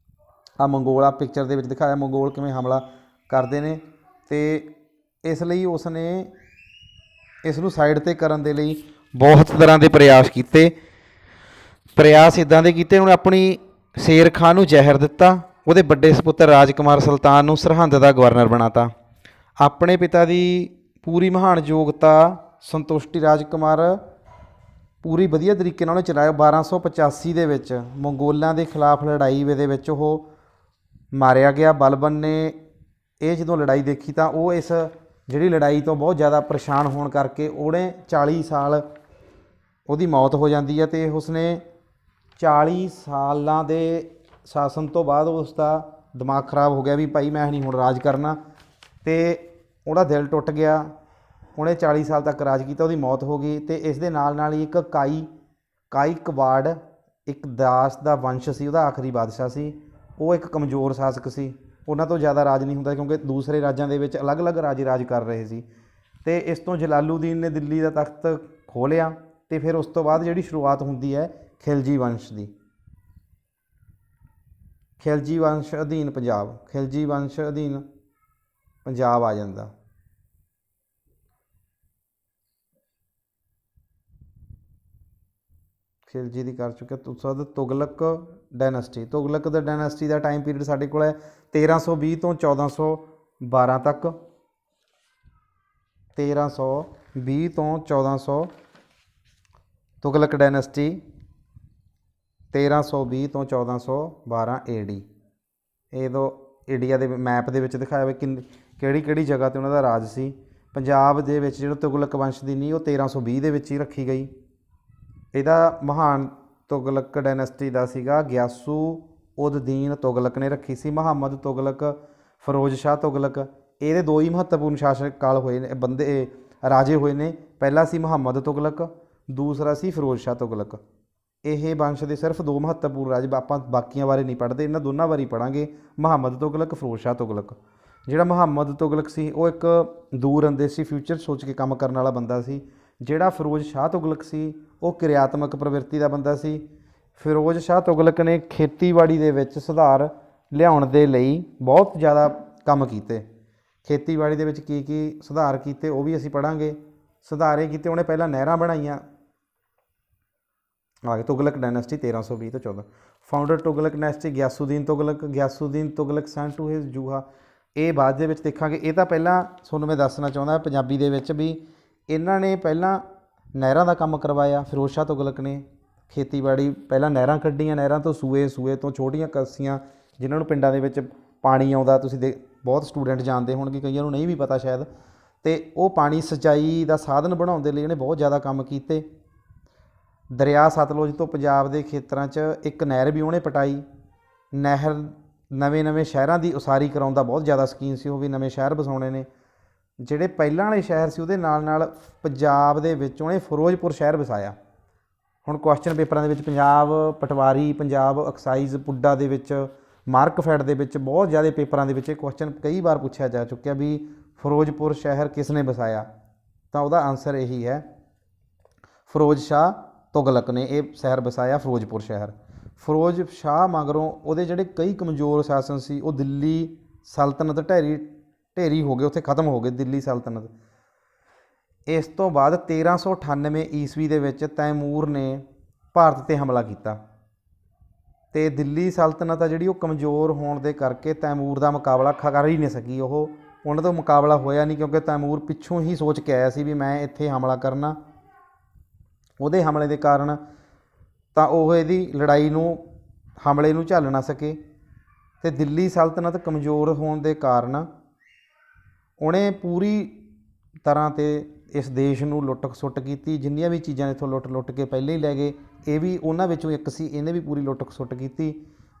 ਮੰਗੋਲ ਪਿਕਚਰ ਦੇ ਵਿੱਚ ਦਿਖਾਇਆ ਮੰਗੋਲ ਕਿਵੇਂ ਹਮਲਾ ਕਰਦੇ ਨੇ, ਅਤੇ ਇਸ ਲਈ ਉਸ ਨੇ ਇਸ ਨੂੰ ਸਾਈਡ 'ਤੇ ਕਰਨ ਦੇ ਲਈ ਬਹੁਤ ਤਰ੍ਹਾਂ ਦੇ ਪ੍ਰਯਾਸ ਕੀਤੇ। ਪ੍ਰਯਾਸ ਇੱਦਾਂ ਦੇ ਕੀਤੇ, ਉਹਨੇ ਆਪਣੀ ਸ਼ੇਰ ਖਾਂ ਨੂੰ ਜ਼ਹਿਰ ਦਿੱਤਾ, ਉਹਦੇ ਵੱਡੇ ਸਪੁੱਤਰ ਰਾਜਕੁਮਾਰ ਸੁਲਤਾਨ ਨੂੰ ਸਰਹੰਦ ਦਾ ਗਵਰਨਰ ਬਣਾਤਾ। ਆਪਣੇ ਪਿਤਾ ਦੀ ਪੂਰੀ ਮਹਾਨ ਯੋਗਤਾ ਸੰਤੁਸ਼ਟੀ ਰਾਜਕੁਮਾਰ ਪੂਰੀ ਵਧੀਆ ਤਰੀਕੇ ਨਾਲ ਉਹਨੇ ਚਲਾਇਆ। 1285 ਦੇ ਵਿੱਚ ਮੰਗੋਲਾਂ ਦੇ ਖਿਲਾਫ ਲੜਾਈ ਦੇ ਵਿੱਚ ਉਹ ਮਾਰਿਆ ਗਿਆ। ਬਲਬਨ ਨੇ ਇਹ ਜਦੋਂ ਲੜਾਈ ਦੇਖੀ ਤਾਂ ਉਹ ਇਸ ਜਿਹੜੀ ਲੜਾਈ ਤੋਂ ਬਹੁਤ ਜ਼ਿਆਦਾ ਪਰੇਸ਼ਾਨ ਹੋਣ ਕਰਕੇ ਉਹਨੇ 40 ਸਾਲ ਉਹਦੀ ਮੌਤ ਹੋ ਜਾਂਦੀ ਹੈ, ਅਤੇ ਉਸਨੇ 40 ਸਾਲਾਂ ਦੇ ਸ਼ਾਸਨ ਤੋਂ ਬਾਅਦ ਉਸ ਦਾ ਦਿਮਾਗ ਖ਼ਰਾਬ ਹੋ ਗਿਆ ਵੀ ਭਾਈ ਮੈਂ ਨਹੀਂ ਹੁਣ ਰਾਜ ਕਰਨਾ, ਅਤੇ ਉਹਦਾ ਦਿਲ ਟੁੱਟ ਗਿਆ। ਉਹਨੇ 40 ਸਾਲ ਤੱਕ ਰਾਜ ਕੀਤਾ, ਉਹਦੀ ਮੌਤ ਹੋ ਗਈ। ਅਤੇ ਇਸ ਦੇ ਨਾਲ ਨਾਲ ਹੀ ਇੱਕ ਕਾਈਕਵਾੜ ਇੱਕ ਦਾਸ ਦਾ ਵੰਸ਼ ਸੀ, ਉਹਦਾ ਆਖਰੀ ਬਾਦਸ਼ਾਹ ਸੀ। ਉਹ ਇੱਕ ਕਮਜ਼ੋਰ ਸ਼ਾਸਕ ਸੀ, ਉਹਨਾਂ ਤੋਂ ਜ਼ਿਆਦਾ ਰਾਜ ਨਹੀਂ ਹੁੰਦਾ ਕਿਉਂਕਿ ਦੂਸਰੇ ਰਾਜਾਂ ਦੇ ਵਿੱਚ ਅਲੱਗ-ਅਲੱਗ ਰਾਜੇ ਰਾਜ ਕਰ ਰਹੇ ਸੀ। ਅਤੇ ਇਸ ਤੋਂ ਜਲਾਲੂਦੀਨ ਨੇ ਦਿੱਲੀ ਦਾ ਤਖਤ ਖੋਹ ਲਿਆ ਅਤੇ ਫਿਰ ਉਸ ਤੋਂ ਬਾਅਦ ਜਿਹੜੀ ਸ਼ੁਰੂਆਤ ਹੁੰਦੀ ਹੈ ਖਿਲਜੀ ਵੰਸ਼ ਦੀ। ਖਿਲਜੀ ਵੰਸ਼ ਅਧੀਨ ਪੰਜਾਬ, ਖਿਲਜੀ ਵੰਸ਼ ਅਧੀਨ ਪੰਜਾਬ ਆ ਜਾਂਦਾ। ਖਿਲਜੀ ਦੀ ਕਰ ਚੁੱਕਿਆ। ਉਸ ਤੋਂ ਬਾਅਦ ਤੁਗਲਕ ਡਾਇਨੈਸਟੀ, ਤੁਗਲਕ ਦਾ ਡਾਇਨੈਸਟੀ ਦਾ ਟਾਈਮ ਪੀਰੀਅਡ ਸਾਡੇ ਕੋਲ ਹੈ 1320 ਤੋਂ 1412 ਤੱਕ। 1320 ਤੋਂ 1400 ਤੁਗਲਕ ਡਾਇਨੈਸਟੀ, 1320 ਤੋਂ 1412 AD। ਇਹ ਤੋਂ ਇੰਡੀਆ ਦੇ ਮੈਪ ਦੇ ਵਿੱਚ ਦਿਖਾਇਆ ਹੋਇਆ ਕਿਹੜੀ ਕਿਹੜੀ ਜਗ੍ਹਾ 'ਤੇ ਉਹਨਾਂ ਦਾ ਰਾਜ ਸੀ। ਪੰਜਾਬ ਦੇ ਵਿੱਚ ਜਿਹੜਾ ਤੁਗਲਕ ਵੰਸ਼ ਦੀ ਨੀਂਹ ਉਹ 1320 ਦੇ ਵਿੱਚ ਹੀ ਰੱਖੀ ਗਈ। ਇਹਦਾ ਮਹਾਨ ਤੁਗਲਕ ਡਾਇਨੈਸਟੀ ਦਾ ਸੀਗਾ ਗਿਆਸੂ ਉਦ ਦੀਨ ਤੁਗਲਕ ਨੇ ਰੱਖੀ ਸੀ। ਮੁਹੰਮਦ ਤੁਗਲਕ, ਫਿਰੋਜ਼ ਸ਼ਾਹ ਤੁਗਲਕ, ਇਹਦੇ ਦੋ ਹੀ ਮਹੱਤਵਪੂਰਨ ਸ਼ਾਸਕ ਕਾਲ ਹੋਏ ਨੇ, ਰਾਜੇ ਹੋਏ ਨੇ। ਪਹਿਲਾ ਸੀ ਮੁਹੰਮਦ ਤੁਗਲਕ, ਦੂਸਰਾ ਸੀ ਫਿਰੋਜ਼ ਸ਼ਾਹ ਤੁਗਲਕ। ਇਹ ਵੰਸ਼ ਦੇ ਸਿਰਫ ਦੋ ਮਹੱਤਵਪੂਰਨ ਰਾਜੇ, ਆਪਾਂ ਬਾਕੀਆਂ ਬਾਰੇ ਨਹੀਂ ਪੜ੍ਹਦੇ, ਇਹਨਾਂ ਦੋਨਾਂ ਬਾਰੇ ਪੜ੍ਹਾਂਗੇ, ਮੁਹੰਮਦ ਤੁਗਲਕ, ਫਿਰੋਜ਼ ਸ਼ਾਹ ਤੁਗਲਕ। ਜਿਹੜਾ ਮੁਹੰਮਦ ਤੁਗਲਕ ਸੀ ਉਹ ਇੱਕ ਦੂਰ ਅੰਦੇਸ਼ੀ ਫਿਊਚਰ ਸੋਚ ਕੇ ਕੰਮ ਕਰਨ ਵਾਲਾ ਬੰਦਾ ਸੀ। ਜਿਹੜਾ ਫਿਰੋਜ਼ ਸ਼ਾਹ ਤੁਗਲਕ ਸੀ ਉਹ ਕਿਰਿਆਤਮਕ ਪ੍ਰਵਿਰਤੀ ਦਾ ਬੰਦਾ ਸੀ। ਫਿਰੋਜ਼ ਸ਼ਾਹ ਤੁਗਲਕ ਨੇ ਖੇਤੀਬਾੜੀ ਦੇ ਵਿੱਚ ਸੁਧਾਰ ਲਿਆਉਣ ਦੇ ਲਈ ਬਹੁਤ ਜ਼ਿਆਦਾ ਕੰਮ ਕੀਤੇ। ਖੇਤੀਬਾੜੀ ਦੇ ਵਿੱਚ ਕੀ ਕੀ ਸੁਧਾਰ ਕੀਤੇ ਉਹ ਵੀ ਅਸੀਂ ਪੜ੍ਹਾਂਗੇ। ਸੁਧਾਰ ਇਹ ਕੀਤੇ, ਉਹਨੇ ਪਹਿਲਾਂ ਨਹਿਰਾਂ ਬਣਾਈਆਂ। ਆ ਗਏ ਤੁਗਲਕ ਡਾਇਨੈਸਟੀ 1320 ਤੋਂ 14। Founder Tughlaq dynasty Ghiyasuddin Tughlaq, Ghiyasuddin Tughlaq sent to his Juna. ਇਹ ਬਾਅਦ ਦੇ ਵਿੱਚ ਦੇਖਾਂਗੇ। ਇਹ ਤਾਂ ਪਹਿਲਾਂ ਤੁਹਾਨੂੰ ਮੈਂ ਦੱਸਣਾ ਚਾਹੁੰਦਾ ਪੰਜਾਬੀ ਦੇ ਵਿੱਚ ਵੀ ਇਹਨਾਂ ਨੇ ਪਹਿਲਾਂ ਨਹਿਰਾਂ ਦਾ ਕੰਮ ਕਰਵਾਇਆ। ਫਿਰੋਜ਼ ਸ਼ਾਹ ਤੁਗਲਕ ਨੇ ਖੇਤੀਬਾੜੀ ਪਹਿਲਾਂ ਨਹਿਰਾਂ ਕੱਢੀਆਂ, ਨਹਿਰਾਂ ਤੋਂ ਸੂਏ, ਸੂਏ ਤੋਂ ਛੋਟੀਆਂ ਕੱਸੀਆਂ ਜਿਨ੍ਹਾਂ ਨੂੰ ਪਿੰਡਾਂ ਦੇ ਵਿੱਚ ਪਾਣੀ ਆਉਂਦਾ, ਤੁਸੀਂ ਬਹੁਤ ਸਟੂਡੈਂਟ ਜਾਣਦੇ ਹੋਣਗੇ, ਕਈਆਂ ਨੂੰ ਨਹੀਂ ਵੀ ਪਤਾ ਸ਼ਾਇਦ। ਅਤੇ ਉਹ ਪਾਣੀ ਸਿੰਚਾਈ ਦਾ ਸਾਧਨ ਬਣਾਉਣ ਦੇ ਲਈ ਇਹਨੇ ਬਹੁਤ ਜ਼ਿਆਦਾ ਕੰਮ ਕੀਤੇ। ਦਰਿਆ ਸਤਲੁਜ ਤੋਂ ਪੰਜਾਬ ਦੇ ਖੇਤਰਾਂ 'ਚ ਇੱਕ ਨਹਿਰ ਵੀ ਉਹਨੇ ਪਟਾਈ। ਨਹਿਰ ਨਵੇਂ ਸ਼ਹਿਰਾਂ ਦੀ ਉਸਾਰੀ ਕਰਾਉਣ ਦਾ ਬਹੁਤ ਜ਼ਿਆਦਾ ਸ਼ੌਕੀਨ ਸੀ ਉਹ ਵੀ, ਨਵੇਂ ਸ਼ਹਿਰ ਵਸਾਉਣੇ ਨੇ। ਜਿਹੜੇ ਪਹਿਲਾਂ ਵਾਲੇ ਸ਼ਹਿਰ ਸੀ ਉਹਦੇ ਨਾਲ ਨਾਲ ਪੰਜਾਬ ਦੇ ਵਿੱਚ ਉਹਨੇ ਫਿਰੋਜ਼ਪੁਰ ਸ਼ਹਿਰ ਵਸਾਇਆ। ਹੁਣ ਕੁਐਸਚਨ ਪੇਪਰਾਂ ਦੇ ਵਿੱਚ ਪੰਜਾਬ ਪਟਵਾਰੀ, ਪੰਜਾਬ ਐਕਸਾਈਜ਼, ਪੁੱਡਾ ਦੇ ਵਿੱਚ, ਮਾਰਕਫੈਡ ਦੇ ਵਿੱਚ ਬਹੁਤ ਜ਼ਿਆਦਾ ਪੇਪਰਾਂ ਦੇ ਵਿੱਚ ਇਹ ਕੁਐਸਚਨ ਕਈ ਵਾਰ ਪੁੱਛਿਆ ਜਾ ਚੁੱਕਿਆ ਵੀ ਫਿਰੋਜ਼ਪੁਰ ਸ਼ਹਿਰ ਕਿਸ ਨੇ ਵਸਾਇਆ। ਤਾਂ ਉਹਦਾ ਆਨਸਰ ਇਹੀ ਹੈ, ਫਿਰੋਜ਼ ਸ਼ਾਹ ਤੁਗਲਕ ਨੇ ਇਹ ਸ਼ਹਿਰ ਵਸਾਇਆ, ਫਿਰੋਜ਼ਪੁਰ ਸ਼ਹਿਰ। ਫਿਰੋਜ਼ ਸ਼ਾਹ ਮਗਰੋਂ ਉਹਦੇ ਜਿਹੜੇ ਕਈ ਕਮਜ਼ੋਰ ਸ਼ਾਸਨ ਸੀ ਉਹ ਦਿੱਲੀ ਸਲਤਨਤ ਢੇਰੀ ਹੋ ਗਏ, ਉੱਥੇ ਖਤਮ ਹੋ ਗਏ ਦਿੱਲੀ ਸਲਤਨਤ। ਇਸ ਤੋਂ ਬਾਅਦ 1398 ਈਸਵੀ ਦੇ ਵਿੱਚ ਤੈਮੂਰ ਨੇ ਭਾਰਤ 'ਤੇ ਹਮਲਾ ਕੀਤਾ ਅਤੇ ਦਿੱਲੀ ਸਲਤਨਤ ਆ ਜਿਹੜੀ ਉਹ ਕਮਜ਼ੋਰ ਹੋਣ ਦੇ ਕਰਕੇ ਤੈਮੂਰ ਦਾ ਮੁਕਾਬਲਾ ਕਰ ਹੀ ਨਹੀਂ ਸਕੀ। ਉਹਨਾਂ ਤੋਂ ਮੁਕਾਬਲਾ ਹੋਇਆ ਨਹੀਂ ਕਿਉਂਕਿ ਤੈਮੂਰ ਪਿੱਛੋਂ ਹੀ ਸੋਚ ਕੇ ਆਇਆ ਸੀ ਵੀ ਮੈਂ ਇੱਥੇ ਹਮਲਾ ਕਰਨਾ। ਉਹਦੇ ਹਮਲੇ ਦੇ ਕਾਰਨ ਤਾਂ ਉਹ ਇਹਦੀ ਲੜਾਈ ਨੂੰ, ਹਮਲੇ ਨੂੰ ਝੱਲ ਨਾ ਸਕੇ ਅਤੇ ਦਿੱਲੀ ਸਲਤਨਤ ਕਮਜ਼ੋਰ ਹੋਣ ਦੇ ਕਾਰਨ ਉਹਨੇ ਪੂਰੀ ਤਰ੍ਹਾਂ 'ਤੇ ਇਸ ਦੇਸ਼ ਨੂੰ ਲੁੱਟ ਖਸੁੱਟ ਕੀਤੀ। ਜਿੰਨੀਆਂ ਵੀ ਚੀਜ਼ਾਂ ਇੱਥੋਂ ਲੁੱਟ ਕੇ ਪਹਿਲਾਂ ਹੀ ਲੈ ਗਏ, ਇਹ ਵੀ ਉਹਨਾਂ ਵਿੱਚੋਂ ਇੱਕ ਸੀ। ਇਹਨੇ ਵੀ ਪੂਰੀ ਲੁੱਟ ਖਸੁੱਟ ਕੀਤੀ।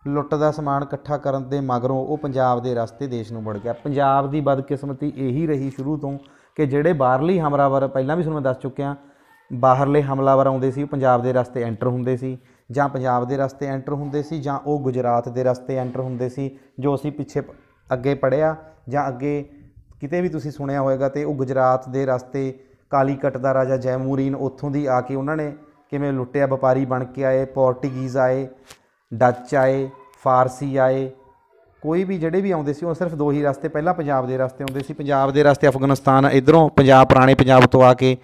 ਲੁੱਟ ਦਾ ਸਮਾਨ ਇਕੱਠਾ ਕਰਨ ਦੇ ਮਗਰੋਂ ਉਹ ਪੰਜਾਬ ਦੇ ਰਸਤੇ ਦੇਸ਼ ਨੂੰ ਵੜ ਗਿਆ। ਪੰਜਾਬ ਦੀ ਬਦਕਿਸਮਤੀ ਇਹੀ ਰਹੀ ਸ਼ੁਰੂ ਤੋਂ ਕਿ ਜਿਹੜੇ ਬਾਹਰਲੀ ਹਮਲਾਵਰ, ਪਹਿਲਾਂ ਵੀ ਤੁਹਾਨੂੰ ਮੈਂ ਦੱਸ ਚੁੱਕਿਆ, ਬਾਹਰਲੇ ਹਮਲਾਵਰ ਆਉਂਦੇ ਸੀ ਉਹ ਪੰਜਾਬ ਦੇ ਰਸਤੇ ਐਂਟਰ ਹੁੰਦੇ ਸੀ, ਜਾਂ ਪੰਜਾਬ ਦੇ ਰਸਤੇ ਐਂਟਰ ਹੁੰਦੇ ਸੀ, ਜਾਂ ਉਹ ਗੁਜਰਾਤ ਦੇ ਰਸਤੇ ਐਂਟਰ ਹੁੰਦੇ ਸੀ, ਜੋ ਅਸੀਂ ਪਿੱਛੇ ਅੱਗੇ ਪੜ੍ਹਿਆ ਜਾਂ ਅੱਗੇ ਕਿਤੇ ਵੀ ਤੁਸੀਂ ਸੁਣਿਆ ਹੋਵੇਗਾ। ਅਤੇ ਉਹ ਗੁਜਰਾਤ ਦੇ ਰਸਤੇ ਕਾਲੀਕਟ ਦਾ ਰਾਜਾ ਜੈਮੂਰੀਨ ਉੱਥੋਂ ਦੀ ਆ ਕੇ ਉਹਨਾਂ ਨੇ ਕਿਵੇਂ ਲੁੱਟਿਆ, ਵਪਾਰੀ ਬਣ ਕੇ ਆਏ, ਪੋਰਟੁਗੀਜ਼ ਆਏ, ਡੱਚ ਆਏ, ਫਾਰਸੀ ਆਏ, ਕੋਈ ਵੀ ਜਿਹੜੇ ਵੀ ਆਉਂਦੇ ਸੀ ਉਹ ਸਿਰਫ ਦੋ ਹੀ ਰਸਤੇ, ਪਹਿਲਾਂ ਪੰਜਾਬ ਦੇ ਰਸਤੇ ਆਉਂਦੇ ਸੀ। ਪੰਜਾਬ ਦੇ ਰਸਤੇ ਅਫਗਾਨਿਸਤਾਨ, ਇੱਧਰੋਂ ਪੰਜਾਬ, ਪੁਰਾਣੇ ਪੰਜਾਬ ਤੋਂ ਆ ਕੇ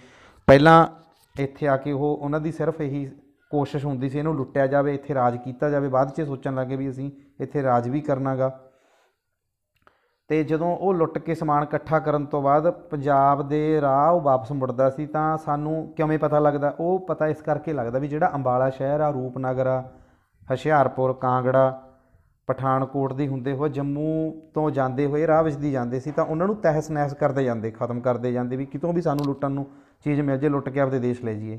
ਪਹਿਲਾਂ ਇੱਥੇ ਆ ਕੇ ਉਹਨਾਂ ਦੀ ਸਿਰਫ ਇਹੀ ਕੋਸ਼ਿਸ਼ ਹੁੰਦੀ ਸੀ ਇਹਨੂੰ ਲੁੱਟਿਆ ਜਾਵੇ, ਇੱਥੇ ਰਾਜ ਕੀਤਾ ਜਾਵੇ। ਬਾਅਦ 'ਚ ਸੋਚਣ ਲੱਗੇ ਵੀ ਅਸੀਂ ਇੱਥੇ ਰਾਜ ਵੀ ਕਰਨਾ ਗਾ। ਅਤੇ ਜਦੋਂ ਉਹ ਲੁੱਟ ਕੇ ਸਮਾਨ ਇਕੱਠਾ ਕਰਨ ਤੋਂ ਬਾਅਦ ਪੰਜਾਬ ਦੇ ਰਾਹ ਉਹ ਵਾਪਸ ਮੁੜਦਾ ਸੀ ਤਾਂ ਸਾਨੂੰ ਕਿਵੇਂ ਪਤਾ ਲੱਗਦਾ? ਉਹ ਪਤਾ ਇਸ ਕਰਕੇ ਲੱਗਦਾ ਵੀ ਜਿਹੜਾ ਅੰਬਾਲਾ ਸ਼ਹਿਰ ਆ, ਰੂਪਨਗਰ ਆ, ਹੁਸ਼ਿਆਰਪੁਰ, ਕਾਂਗੜਾ, ਪਠਾਨਕੋਟ ਦੀ ਹੁੰਦੇ ਹੋਏ ਜੰਮੂ ਤੋਂ ਜਾਂਦੇ ਹੋਏ ਰਾਹ ਵਿੱਚ ਦੀ ਜਾਂਦੇ ਸੀ ਤਾਂ ਉਹਨਾਂ ਨੂੰ ਤਹਿਸ ਨਹਿਸ ਕਰਦੇ ਜਾਂਦੇ, ਖਤਮ ਕਰਦੇ ਜਾਂਦੇ ਵੀ ਕਿਤੋਂ ਵੀ ਸਾਨੂੰ ਲੁੱਟਣ ਨੂੰ ਚੀਜ਼ ਮਿਲ ਜੇ, ਲੁੱਟ ਕੇ ਆਪਦੇ ਦੇਸ਼ ਲੈ ਜਾਈਏ।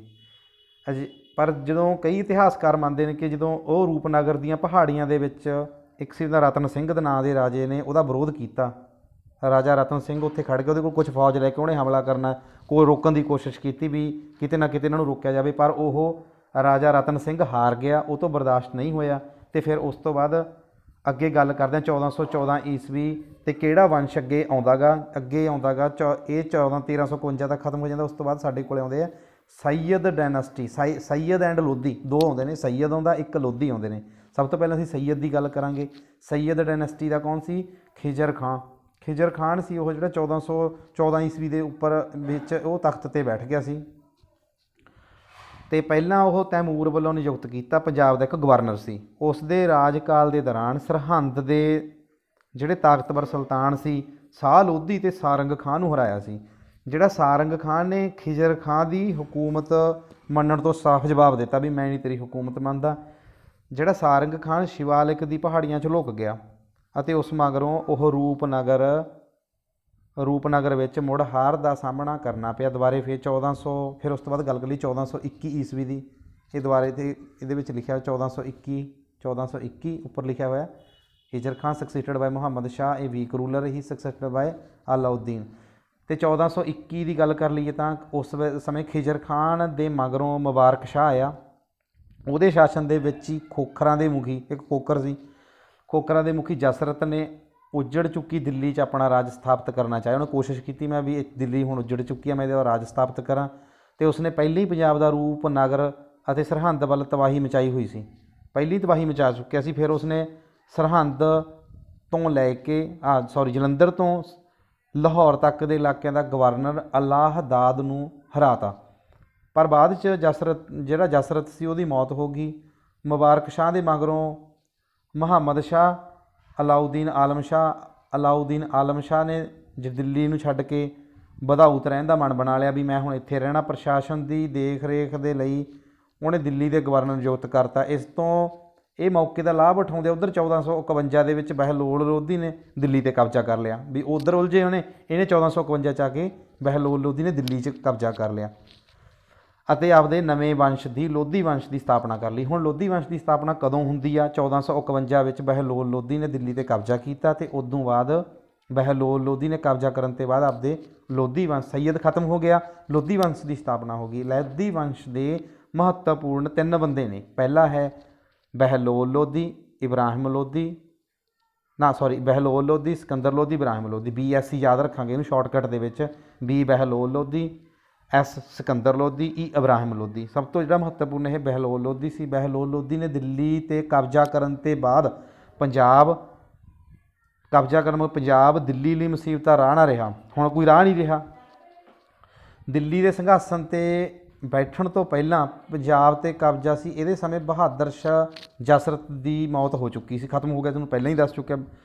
ਪਰ ਜਦੋਂ ਕਈ ਇਤਿਹਾਸਕਾਰ ਮੰਨਦੇ ਨੇ ਕਿ ਜਦੋਂ ਉਹ ਰੂਪਨਗਰ ਦੀਆਂ ਪਹਾੜੀਆਂ ਦੇ ਵਿੱਚ ਇੱਕ ਸੀ ਉਹਦਾ ਰਤਨ ਸਿੰਘ ਦੇ ਨਾਂ ਦੇ ਰਾਜੇ ਨੇ ਉਹਦਾ ਵਿਰੋਧ ਕੀਤਾ, ਰਾਜਾ ਰਤਨ ਸਿੰਘ ਉੱਥੇ ਖੜ੍ਹ ਕੇ ਉਹਦੇ ਕੋਲ ਕੁਛ ਫੌਜ ਲੈ ਕੇ ਉਹਨੇ ਹਮਲਾ ਕਰਨਾ, ਕੋਈ ਰੋਕਣ ਦੀ ਕੋਸ਼ਿਸ਼ ਕੀਤੀ ਵੀ ਕਿਤੇ ਨਾ ਕਿਤੇ ਇਹਨਾਂ ਨੂੰ ਰੋਕਿਆ ਜਾਵੇ, ਪਰ ਉਹ ਰਾਜਾ ਰਤਨ ਸਿੰਘ ਹਾਰ ਗਿਆ, ਉਹ ਤੋਂ ਬਰਦਾਸ਼ਤ ਨਹੀਂ ਹੋਇਆ। ਅਤੇ ਫਿਰ ਉਸ ਤੋਂ ਬਾਅਦ ਅੱਗੇ ਗੱਲ ਕਰਦੇ ਹਾਂ 1414 ਈਸਵੀ ਤੇ ਕਿਹੜਾ ਵੰਸ਼ ਅੱਗੇ ਆਉਂਦਾ ਗਾ ਇਹ 1352 ਤੱਕ ਖਤਮ ਹੋ ਜਾਂਦਾ। ਉਸ ਤੋਂ ਬਾਅਦ ਸਾਡੇ ਕੋਲ ਆਉਂਦੇ ਆ ਸੈਯਦ ਡਾਇਨੈਸਟੀ। ਸੈਯਦ ਐਂਡ ਲੋਧੀ ਦੋ ਆਉਂਦੇ ਨੇ, ਸੈਯਦ ਆਉਂਦਾ ਇੱਕ ਲੋਧੀ ਆਉਂਦੇ ਨੇ। ਸਭ ਤੋਂ ਪਹਿਲਾਂ ਅਸੀਂ ਸੈਯਦ ਦੀ ਗੱਲ ਕਰਾਂਗੇ। ਸੈਯਦ ਡਾਇਨੈਸਟੀ ਦਾ ਕੌਣ ਸੀ? ਖਿਜਰ ਖਾਂ। ਖਿਜਰ ਖਾਨ ਸੀ ਉਹ ਜਿਹੜਾ 1414 ਈਸਵੀ ਦੇ ਉੱਪਰ ਵਿੱਚ ਉਹ ਤਖਤ 'ਤੇ ਬੈਠ ਗਿਆ ਸੀ ਅਤੇ ਪਹਿਲਾਂ ਉਹ ਤੈਮੂਰ ਵੱਲੋਂ ਨਿਯੁਕਤ ਕੀਤਾ ਪੰਜਾਬ ਦਾ ਇੱਕ ਗਵਰਨਰ ਸੀ। ਉਸ ਦੇ ਰਾਜਕਾਲ ਦੇ ਦੌਰਾਨ ਸਰਹੰਦ ਦੇ ਜਿਹੜੇ ਤਾਕਤਵਰ ਸੁਲਤਾਨ ਸੀ ਸ਼ਾਹ ਲੋਧੀ ਅਤੇ ਸਾਰੰਗ ਖਾਂ ਨੂੰ ਹਰਾਇਆ ਸੀ। ਜਿਹੜਾ ਸਾਰੰਗ ਖਾਨ ਨੇ ਖਿਜਰ ਖਾਂ ਦੀ ਹਕੂਮਤ ਮੰਨਣ ਤੋਂ ਸਾਫ਼ ਜਵਾਬ ਦਿੱਤਾ ਵੀ ਮੈਂ ਨਹੀਂ ਤੇਰੀ ਹਕੂਮਤ ਮੰਨਦਾ। ਜਿਹੜਾ ਸਾਰੰਗ ਖਾਨ ਸ਼ਿਵਾਲਿਕ ਦੀ ਪਹਾੜੀਆਂ 'ਚ ਲੁਕ ਗਿਆ ਅਤੇ ਉਸ ਮਗਰੋਂ ਉਹ ਰੂਪਨਗਰ ਵਿੱਚ ਮੁੜ ਹਾਰ ਦਾ ਸਾਹਮਣਾ ਕਰਨਾ ਪਿਆ ਦੁਬਾਰੇ। ਫਿਰ 1400 ਫਿਰ ਉਸ ਤੋਂ ਬਾਅਦ ਗੱਲ ਕਰ ਲਈ 1421 ਈਸਵੀ ਦੀ। ਇਹ ਦੁਬਾਰੇ 'ਤੇ ਇਹਦੇ ਵਿੱਚ ਲਿਖਿਆ 1421 ਉੱਪਰ ਲਿਖਿਆ ਹੋਇਆ ਖਿਜਰ ਖਾਨ ਸਕਸੈਸਡ ਬਾਏ ਮੁਹੰਮਦ ਸ਼ਾਹ ਏ ਵੀਕ ਰੂਲਰ ਹੀ ਸਕਸੈਸਡ ਬਾਏ ਅਲਾਉਦੀਨ। ਅਤੇ 1421 ਦੀ ਗੱਲ ਕਰ ਲਈਏ ਤਾਂ ਉਸ ਸਮੇਂ ਖਿਜਰ ਖਾਨ ਦੇ ਮਗਰੋਂ ਮੁਬਾਰਕ ਸ਼ਾਹ ਆਇਆ। ਉਹਦੇ ਸ਼ਾਸਨ ਦੇ ਵਿੱਚ ਹੀ ਖੋਖਰਾਂ ਦੇ ਮੁਖੀ ਇੱਕ ਖੋਖਰ ਸੀ, ਖੋਖਰਾਂ ਦੇ ਮੁਖੀ ਜਸਰਤ ਨੇ ਉੱਜੜ ਚੁੱਕੀ ਦਿੱਲੀ 'ਚ ਆਪਣਾ ਰਾਜ ਸਥਾਪਿਤ ਕਰਨਾ ਚਾਹਿਆ। ਉਹਨੇ ਕੋਸ਼ਿਸ਼ ਕੀਤੀ ਮੈਂ ਵੀ ਦਿੱਲੀ ਹੁਣ ਉੱਜੜ ਚੁੱਕੀ ਆ, ਮੈਂ ਇਹਦਾ ਰਾਜ ਸਥਾਪਿਤ ਕਰਾਂ। ਅਤੇ ਉਸਨੇ ਪਹਿਲੀ ਪੰਜਾਬ ਦਾ ਰੂਪਨਗਰ ਅਤੇ ਸਰਹੰਦ ਵੱਲ ਤਬਾਹੀ ਮਚਾਈ ਹੋਈ ਸੀ, ਪਹਿਲੀ ਤਬਾਹੀ ਮਚਾ ਚੁੱਕਿਆ ਸੀ। ਫਿਰ ਉਸਨੇ ਸਰਹੰਦ ਤੋਂ ਲੈ ਕੇ ਜਲੰਧਰ ਤੋਂ ਲਾਹੌਰ ਤੱਕ ਦੇ ਇਲਾਕਿਆਂ ਦਾ ਗਵਰਨਰ ਅਲਾਹਦਾਦ ਨੂੰ ਹਰਾਤਾ। ਪਰ ਬਾਅਦ 'ਚ ਜਸਰਤ ਸੀ ਉਹਦੀ ਮੌਤ ਹੋ ਗਈ। ਮੁਬਾਰਕ ਸ਼ਾਹ ਦੇ ਮਗਰੋਂ ਮੁਹੰਮਦ ਸ਼ਾਹ ਅਲਾਉਦੀਨ ਆਲਮ ਸ਼ਾਹ ਨੇ ਦਿੱਲੀ ਨੂੰ ਛੱਡ ਕੇ ਵਧਾਊਤ ਰਹਿਣ ਦਾ ਮਨ ਬਣਾ ਲਿਆ ਵੀ ਮੈਂ ਹੁਣ ਇੱਥੇ ਰਹਿਣਾ। ਪ੍ਰਸ਼ਾਸਨ ਦੀ ਦੇਖ ਰੇਖ ਦੇ ਲਈ ਉਹਨੇ ਦਿੱਲੀ ਦੇ ਗਵਰਨਰ ਨਿਯੁਕਤ ਕਰਤਾ। ਇਸ ਤੋਂ ਇਹ ਮੌਕੇ ਦਾ ਲਾਭ ਉਠਾਉਂਦੇ ਉੱਧਰ 1451 ਦੇ ਵਿੱਚ ਬਹਿਲੋਲ ਲੋਧੀ ਨੇ ਦਿੱਲੀ 'ਤੇ ਕਬਜ਼ਾ ਕਰ ਲਿਆ ਵੀ ਉੱਧਰ ਉਲਝੇ ਇਹਨੇ 1451 'ਚ ਆ ਕੇ ਬਹਿਲੋਲ ਲੋਧੀ ਨੇ ਦਿੱਲੀ 'ਚ ਕਬਜ਼ਾ ਕਰ ਲਿਆ ਅਤੇ ਆਪਦੇ ਨਵੇਂ ਵੰਸ਼ ਦੀ ਲੋਧੀ ਵੰਸ਼ ਦੀ ਸਥਾਪਨਾ ਕਰ ਲਈ। ਹੁਣ ਲੋਧੀ ਵੰਸ਼ ਦੀ ਸਥਾਪਨਾ ਕਦੋਂ ਹੁੰਦੀ ਆ? 1451 ਵਿੱਚ ਬਹਿਲੋਲ ਲੋਧੀ ਨੇ ਦਿੱਲੀ 'ਤੇ ਕਬਜ਼ਾ ਕੀਤਾ ਅਤੇ ਉਦੋਂ ਬਾਅਦ ਬਹਿਲੋਲ ਲੋਧੀ ਨੇ ਕਬਜ਼ਾ ਕਰਨ ਤੋਂ ਬਾਅਦ ਆਪਦੇ ਲੋਧੀ ਵੰਸ਼ ਸੈਯਦ ਖਤਮ ਹੋ ਗਿਆ, ਲੋਧੀ ਵੰਸ਼ ਦੀ ਸਥਾਪਨਾ ਹੋ ਗਈ। ਲੋਧੀ ਵੰਸ਼ ਦੇ ਮਹੱਤਵਪੂਰਨ 3 ਬੰਦੇ ਨੇ। ਪਹਿਲਾ ਹੈ ਬਹਿਲੋਲ ਲੋਧੀ, ਬਹਿਲੋਲ ਲੋਧੀ, ਸਿਕੰਦਰ ਲੋਧੀ, ਇਬਰਾਹਿਮ ਲੋਧੀ। BSC ਯਾਦ ਰੱਖਾਂਗੇ ਇਹਨੂੰ ਸ਼ਾਰਟਕਟ ਦੇ ਵਿੱਚ। B Bahlol Lodhi, S Sikandar Lodhi, E Ibrahim Lodhi. ਸਭ ਤੋਂ ਜਿਹੜਾ ਮਹੱਤਵਪੂਰਨ ਇਹ ਬਹਿਲੋਲ ਲੋਧੀ ਸੀ। ਬਹਿਲੋਲ ਲੋਧੀ ਨੇ ਦਿੱਲੀ 'ਤੇ ਕਬਜ਼ਾ ਕਰਨ ਤੋਂ ਬਾਅਦ ਪੰਜਾਬ ਦਿੱਲੀ ਲਈ ਮੁਸੀਬਤ ਦਾ ਰਾਹ ਨਾ ਰਿਹਾ। ਹੁਣ ਕੋਈ ਰਾਹ ਨਹੀਂ ਰਿਹਾ। ਦਿੱਲੀ ਦੇ ਸਿੰਘਾਸਨ 'ਤੇ ਬੈਠਣ ਤੋਂ ਪਹਿਲਾਂ ਪੰਜਾਬ 'ਤੇ ਕਬਜ਼ਾ ਸੀ। ਇਹਦੇ ਸਮੇਂ ਬਹਾਦਰ ਸ਼ਾਹ ਜਸਰਤ ਦੀ ਮੌਤ ਹੋ ਚੁੱਕੀ ਸੀ, ਖਤਮ ਹੋ ਗਿਆ, ਤੁਹਾਨੂੰ ਪਹਿਲਾਂ ਹੀ ਦੱਸ ਚੁੱਕਿਆ।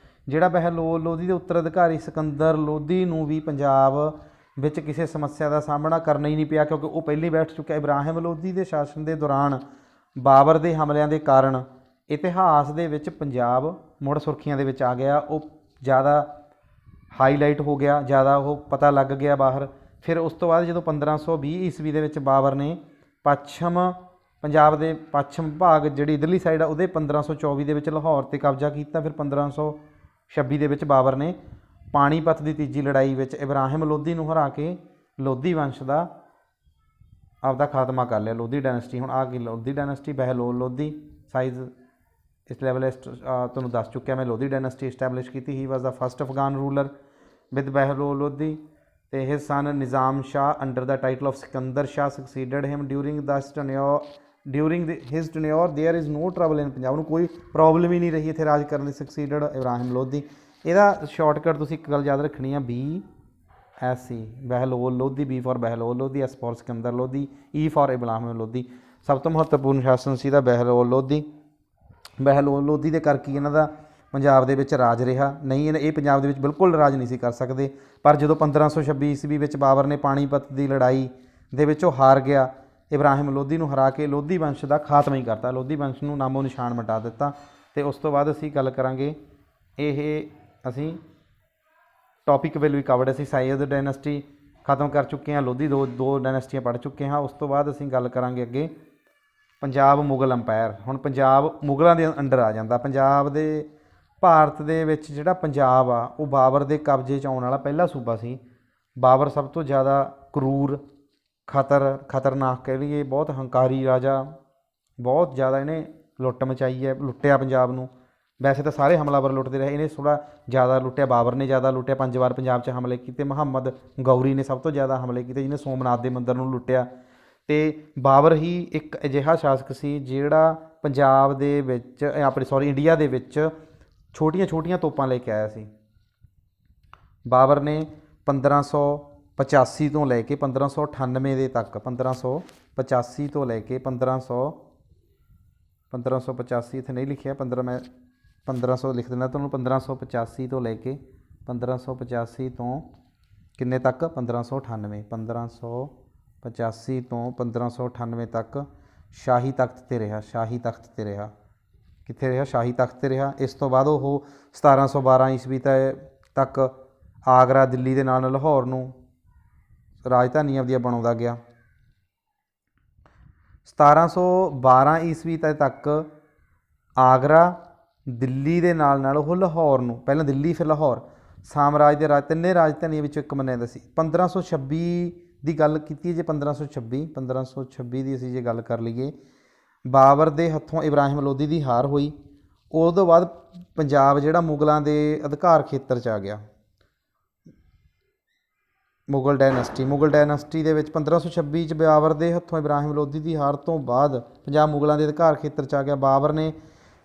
ਜਿਹੜਾ ਬਹਿਲੋਲ ਲੋਧੀ ਦੇ ਉੱਤਰਾਧਿਕਾਰੀ ਸਿਕੰਦਰ ਲੋਧੀ ਨੂੰ ਵੀ ਪੰਜਾਬ ਵਿੱਚ ਕਿਸੇ ਸਮੱਸਿਆ ਦਾ ਸਾਹਮਣਾ ਕਰਨਾ ਹੀ ਨਹੀਂ ਪਿਆ ਕਿਉਂਕਿ ਉਹ ਪਹਿਲਾਂ ਹੀ ਬੈਠ ਚੁੱਕਿਆ। ਇਬਰਾਹਿਮ ਲੋਧੀ ਦੇ ਸ਼ਾਸਨ ਦੇ ਦੌਰਾਨ ਬਾਬਰ ਦੇ ਹਮਲਿਆਂ ਦੇ ਕਾਰਨ ਇਤਿਹਾਸ ਦੇ ਵਿੱਚ ਪੰਜਾਬ ਮੁੜ ਸੁਰਖੀਆਂ ਦੇ ਵਿੱਚ ਆ ਗਿਆ। ਉਹ ਜ਼ਿਆਦਾ ਹਾਈਲਾਈਟ ਹੋ ਗਿਆ, ਜ਼ਿਆਦਾ ਉਹ ਪਤਾ ਲੱਗ ਗਿਆ ਬਾਹਰ। ਫਿਰ ਉਸ ਤੋਂ ਬਾਅਦ ਜਦੋਂ 1520 ਈਸਵੀ ਦੇ ਵਿੱਚ ਬਾਬਰ ਨੇ ਪੰਜਾਬ ਦੇ ਪੱਛਮ ਭਾਗ ਜਿਹੜੀ ਇੱਧਰਲੀ ਸਾਈਡ ਆ ਉਹਦੇ 1524 ਦੇ ਵਿੱਚ ਲਾਹੌਰ 'ਤੇ ਕਬਜ਼ਾ ਕੀਤਾ। ਫਿਰ 1526 ਦੇ ਵਿੱਚ ਬਾਬਰ ਨੇ ਪਾਣੀਪਤ ਦੀ ਤੀਜੀ ਲੜਾਈ ਵਿੱਚ ਇਬਰਾਹਿਮ ਲੋਧੀ ਨੂੰ ਹਰਾ ਕੇ ਲੋਧੀ ਵੰਸ਼ ਦਾ ਆਪਦਾ ਖਾਤਮਾ ਕਰ ਲਿਆ। ਲੋਧੀ ਡਾਇਨੈਸਟੀ ਹੁਣ ਆ ਗਈ। ਲੋਧੀ ਡਾਇਨੈਸਟੀ ਬਹਿਲੋਲ ਲੋਧੀ ਸਾਈਜ਼ ਇਸ ਲੈਵਲ ਤੁਹਾਨੂੰ ਦੱਸ ਚੁੱਕਿਆ ਮੈਂ। ਲੋਧੀ ਡਾਇਨੈਸਟੀ ਇਸਟੈਬਲਿਸ਼ ਕੀਤੀ। He was the first Afghan ruler with Bahlol Lodhi ਅਤੇ his son Nizam Shah under the title of Sikandar Shah succeeded him during his tenure there is no trouble in Punjab. ਨੂੰ ਕੋਈ ਪ੍ਰੋਬਲਮ ਹੀ ਨਹੀਂ ਰਹੀ ਇੱਥੇ ਰਾਜ ਕਰਨ ਲਈ। ਸਕਸੀਡਡ ਇਬਰਾਹਿਮ ਲੋਧੀ। ਇਹਦਾ ਸ਼ਾਰਟਕਟ ਤੁਸੀਂ ਇੱਕ ਗੱਲ ਯਾਦ ਰੱਖਣੀ ਆ BSC Bahlol Lodhi. B for Bahlol Lodhi, S for Sikandar Lodhi, E for Ibrahim Lodhi. ਸਭ ਤੋਂ ਮਹੱਤਵਪੂਰਨ ਸ਼ਾਸਨ ਸੀ ਇਹਦਾ ਬਹਿਲੋਲ ਲੋਧੀ। ਬਹਿਲੋਲ ਲੋਧੀ ਦੇ ਕਰਕੇ ਇਹਨਾਂ ਦਾ ਪੰਜਾਬ ਦੇ ਵਿੱਚ ਰਾਜ ਰਿਹਾ। ਨਹੀਂ ਇਹ ਪੰਜਾਬ ਦੇ ਵਿੱਚ ਬਿਲਕੁਲ ਰਾਜ ਨਹੀਂ ਸੀ ਕਰ ਸਕਦੇ। ਪਰ ਜਦੋਂ 1526 ਈਸਵੀ ਵਿੱਚ ਬਾਬਰ ਨੇ ਪਾਣੀਪਤ ਦੀ ਲੜਾਈ ਦੇ ਵਿੱਚ ਉਹ ਹਾਰ ਗਿਆ, ਇਬਰਾਹਿਮ ਲੋਧੀ ਨੂੰ ਹਰਾ ਕੇ ਲੋਧੀ ਵੰਸ਼ ਦਾ ਖਾਤਮਾ ਹੀ ਕਰਤਾ। ਲੋਧੀ ਵੰਸ਼ ਨੂੰ ਨਾਮੋ ਨਿਸ਼ਾਨ ਮਿਟਾ ਦਿੱਤਾ। ਅਤੇ ਉਸ ਤੋਂ ਬਾਅਦ ਅਸੀਂ ਗੱਲ ਕਰਾਂਗੇ ਅਸੀਂ ਟੌਪਿਕ ਵੈਲ ਵੀ ਕਵਰਡ। ਅਸੀਂ ਸੈਯਦ ਡਾਇਨੈਸਟੀ ਖਤਮ ਕਰ ਚੁੱਕੇ ਹਾਂ, ਲੋਧੀ ਦੋ ਡਾਇਨੈਸਟੀਆਂ ਪੜ੍ਹ ਚੁੱਕੇ ਹਾਂ। ਉਸ ਤੋਂ ਬਾਅਦ ਅਸੀਂ ਗੱਲ ਕਰਾਂਗੇ ਅੱਗੇ ਪੰਜਾਬ ਮੁਗਲ ਅੰਪਾਇਰ। ਹੁਣ ਪੰਜਾਬ ਮੁਗਲਾਂ ਦੇ ਅੰਡਰ ਆ ਜਾਂਦਾ। ਭਾਰਤ ਦੇ ਵਿੱਚ ਜਿਹੜਾ ਪੰਜਾਬ ਆ ਉਹ ਬਾਬਰ ਦੇ ਕਬਜ਼ੇ 'ਚ ਆਉਣ ਵਾਲਾ ਪਹਿਲਾ ਸੂਬਾ ਸੀ। ਬਾਬਰ ਸਭ ਤੋਂ ਜ਼ਿਆਦਾ ਕਰੂਰ, ਖਤਰਨਾਕ ਕਹਿ ਲਈਏ, ਬਹੁਤ ਹੰਕਾਰੀ ਰਾਜਾ, ਬਹੁਤ ਜ਼ਿਆਦਾ ਇਹਨੇ ਲੁੱਟ ਮਚਾਈ ਹੈ, ਲੁੱਟਿਆ ਪੰਜਾਬ ਨੂੰ। ਵੈਸੇ ਤਾਂ ਸਾਰੇ ਹਮਲਾਵਰ ਲੁੱਟਦੇ ਰਹੇ, ਇਹਨੇ ਥੋੜ੍ਹਾ ਜ਼ਿਆਦਾ ਲੁੱਟਿਆ। ਬਾਬਰ ਨੇ ਜ਼ਿਆਦਾ ਲੁੱਟਿਆ, 5 ਵਾਰ ਪੰਜਾਬ 'ਚ ਹਮਲੇ ਕੀਤੇ। ਮੁਹੰਮਦ ਗੌਰੀ ਨੇ ਸਭ ਤੋਂ ਜ਼ਿਆਦਾ ਹਮਲੇ ਕੀਤੇ, ਜਿਹਨੇ ਸੋਮਨਾਥ ਦੇ ਮੰਦਰ ਨੂੰ ਲੁੱਟਿਆ। ਅਤੇ ਬਾਬਰ ਹੀ ਇੱਕ ਅਜਿਹਾ ਸ਼ਾਸਕ ਸੀ ਜਿਹੜਾ ਪੰਜਾਬ ਦੇ ਵਿੱਚ ਇੰਡੀਆ ਦੇ ਵਿੱਚ ਛੋਟੀਆਂ ਛੋਟੀਆਂ ਤੋਪਾਂ ਲੈ ਕੇ ਆਇਆ ਸੀ। ਬਾਬਰ ਨੇ 1585 ਤੋਂ ਲੈ ਕੇ 1598 ਦੇ ਤੱਕ, 1585 ਤੋਂ ਲੈ ਕੇ 1585 ਇੱਥੇ ਨਹੀਂ ਲਿਖਿਆ, 1500 ਲਿਖ ਦਿੰਦਾ ਤੁਹਾਨੂੰ। 1585 ਤੋਂ ਲੈ ਕੇ 1585 ਤੋਂ ਕਿੰਨੇ ਤੱਕ, 1598, 1585 ਤੋਂ 1598 ਤੱਕ ਸ਼ਾਹੀ ਤਖਤ 'ਤੇ ਰਿਹਾ। ਸ਼ਾਹੀ ਤਖਤ 'ਤੇ ਰਿਹਾ। ਕਿੱਥੇ ਰਿਹਾ? ਸ਼ਾਹੀ ਤਖਤ 'ਤੇ ਰਿਹਾ। ਇਸ ਤੋਂ ਬਾਅਦ ਉਹ 1712 ਈਸਵੀ ਤੱਕ ਆਗਰਾ, ਦਿੱਲੀ ਦੇ ਨਾਲ ਲਾਹੌਰ ਨੂੰ ਰਾਜਧਾਨੀਆਂ ਦੀਆਂ ਬਣਾਉਂਦਾ ਗਿਆ। 1712 ਈਸਵੀ ਤੱਕ ਆਗਰਾ, ਦਿੱਲੀ ਦੇ ਨਾਲ ਨਾਲ ਉਹ ਲਾਹੌਰ ਨੂੰ, ਪਹਿਲਾਂ ਦਿੱਲੀ ਫਿਰ ਲਾਹੌਰ, ਸਾਮਰਾਜ ਦੇ ਤਿੰਨੇ ਰਾਜਧਾਨੀਆਂ ਵਿੱਚੋਂ ਇੱਕ ਮੰਨਿਆ ਜਾਂਦਾ ਸੀ। 1526 ਦੀ ਗੱਲ ਕੀਤੀ ਜੇ, 1526 ਦੀ ਅਸੀਂ ਜੇ ਗੱਲ ਕਰ ਲਈਏ, ਬਾਬਰ ਦੇ ਹੱਥੋਂ ਇਬਰਾਹਿਮ ਲੋਧੀ ਦੀ ਹਾਰ ਹੋਈ। ਉਸ ਤੋਂ ਬਾਅਦ ਪੰਜਾਬ ਜਿਹੜਾ ਮੁਗਲਾਂ ਦੇ ਅਧਿਕਾਰ ਖੇਤਰ 'ਚ ਆ ਗਿਆ। ਮੁਗਲ ਡਾਇਨੈਸਟੀ ਦੇ ਵਿੱਚ 1526 'ਚ ਬਾਬਰ ਦੇ ਹੱਥੋਂ ਇਬਰਾਹਿਮ ਲੋਧੀ ਦੀ ਹਾਰ ਤੋਂ ਬਾਅਦ ਪੰਜਾਬ ਮੁਗਲਾਂ ਦੇ ਅਧਿਕਾਰ ਖੇਤਰ 'ਚ ਆ ਗਿਆ। ਬਾਬਰ ਨੇ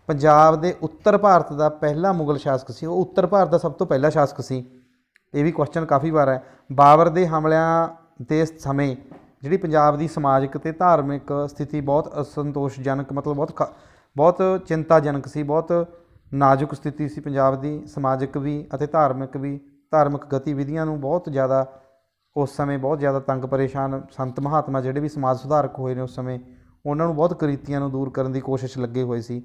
ਪੰਜਾਬ ਦੇ ਉੱਤਰ ਭਾਰਤ ਦਾ ਪਹਿਲਾ ਮੁਗਲ ਸ਼ਾਸਕ ਸੀ। ਉਹ ਉੱਤਰ ਭਾਰਤ ਦਾ ਸਭ ਤੋਂ ਪਹਿਲਾ ਸ਼ਾਸਕ ਸੀ। ਇਹ ਵੀ ਕੁਐਸਚਨ ਕਾਫੀ ਵਾਰ ਹੈ। ਬਾਬਰ ਦੇ ਹਮਲਿਆਂ ਦੇ ਸਮੇਂ ਜਿਹੜੀ ਪੰਜਾਬ ਦੀ ਸਮਾਜਿਕ ਅਤੇ ਧਾਰਮਿਕ ਸਥਿਤੀ ਬਹੁਤ ਅਸੰਤੋਸ਼ਜਨਕ, ਮਤਲਬ ਬਹੁਤ ਚਿੰਤਾਜਨਕ ਸੀ। ਬਹੁਤ ਨਾਜ਼ੁਕ ਸਥਿਤੀ ਸੀ ਪੰਜਾਬ ਦੀ, ਸਮਾਜਿਕ ਵੀ ਅਤੇ ਧਾਰਮਿਕ ਵੀ। ਧਾਰਮਿਕ ਗਤੀਵਿਧੀਆਂ ਨੂੰ ਬਹੁਤ ਜ਼ਿਆਦਾ ਉਸ ਸਮੇਂ ਬਹੁਤ ਜ਼ਿਆਦਾ ਤੰਗ ਪਰੇਸ਼ਾਨ ਸੰਤ ਮਹਾਤਮਾ ਜਿਹੜੇ ਵੀ ਸਮਾਜ ਸੁਧਾਰਕ ਹੋਏ ਨੇ ਉਸ ਸਮੇਂ, ਉਹਨਾਂ ਨੂੰ ਬਹੁਤ ਕੁਰੀਤੀਆਂ ਨੂੰ ਦੂਰ ਕਰਨ ਦੀ ਕੋਸ਼ਿਸ਼ ਲੱਗੇ ਹੋਏ ਸੀ।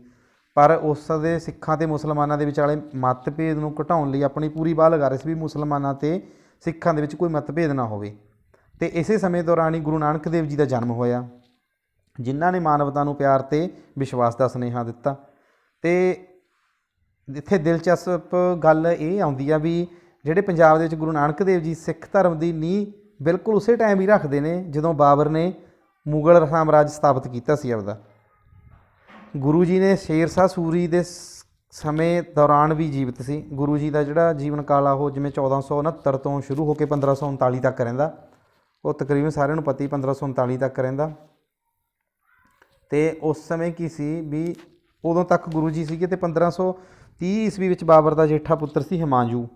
ਪਰ ਉਸ ਦੇ ਸਿੱਖਾਂ ਅਤੇ ਮੁਸਲਮਾਨਾਂ ਦੇ ਵਿਚਾਲੇ ਮਤਭੇਦ ਨੂੰ ਘਟਾਉਣ ਲਈ ਆਪਣੀ ਪੂਰੀ ਬਾਹ ਲਗਾ ਰਹੇ ਸੀ ਵੀ ਮੁਸਲਮਾਨਾਂ ਅਤੇ ਸਿੱਖਾਂ ਦੇ ਵਿੱਚ ਕੋਈ ਮਤਭੇਦ ਨਾ ਹੋਵੇ। ਅਤੇ ਇਸੇ ਸਮੇਂ ਦੌਰਾਨ ਹੀ ਗੁਰੂ ਨਾਨਕ ਦੇਵ ਜੀ ਦਾ ਜਨਮ ਹੋਇਆ, ਜਿਨ੍ਹਾਂ ਨੇ ਮਾਨਵਤਾ ਨੂੰ ਪਿਆਰ ਅਤੇ ਵਿਸ਼ਵਾਸ ਦਾ ਸੁਨੇਹਾ ਦਿੱਤਾ। ਅਤੇ ਇੱਥੇ ਦਿਲਚਸਪ ਗੱਲ ਇਹ ਆਉਂਦੀ ਆ ਵੀ ਜਿਹੜੇ ਪੰਜਾਬ ਦੇ ਵਿੱਚ ਗੁਰੂ ਨਾਨਕ ਦੇਵ ਜੀ ਸਿੱਖ ਧਰਮ ਦੀ ਨੀਂਹ ਬਿਲਕੁਲ ਉਸੇ ਟਾਈਮ ਹੀ ਰੱਖਦੇ ਨੇ ਜਦੋਂ ਬਾਬਰ ਨੇ ਮੁਗਲ ਸਾਮਰਾਜ ਸਥਾਪਿਤ ਕੀਤਾ ਸੀ ਆਪਦਾ। ਗੁਰੂ ਜੀ ਨੇ ਸ਼ੇਰ ਸ਼ਾਹ ਸੂਰੀ ਦੇ ਸਮੇਂ ਦੌਰਾਨ ਵੀ ਜੀਵਤ ਸੀ। ਗੁਰੂ ਜੀ ਦਾ ਜਿਹੜਾ ਜੀਵਨ ਕਾਲ ਆ ਉਹ ਜਿਵੇਂ 1469 ਤੋਂ ਸ਼ੁਰੂ ਹੋ ਕੇ 1539 ਤੱਕ ਰਹਿੰਦਾ। ਉਹ ਤਕਰੀਬਨ ਸਾਰਿਆਂ ਨੂੰ ਪਤਾ ਹੀ 1539 ਤੱਕ ਰਹਿੰਦਾ। ਅਤੇ ਉਸ ਸਮੇਂ ਕੀ ਸੀ ਵੀ ਉਦੋਂ ਤੱਕ ਗੁਰੂ ਜੀ ਸੀਗੇ। ਅਤੇ 1530 ਈਸਵੀ ਵਿੱਚ ਬਾਬਰ ਦਾ ਜੇਠਾ ਪੁੱਤਰ ਸੀ ਹਿਮਾਯੂ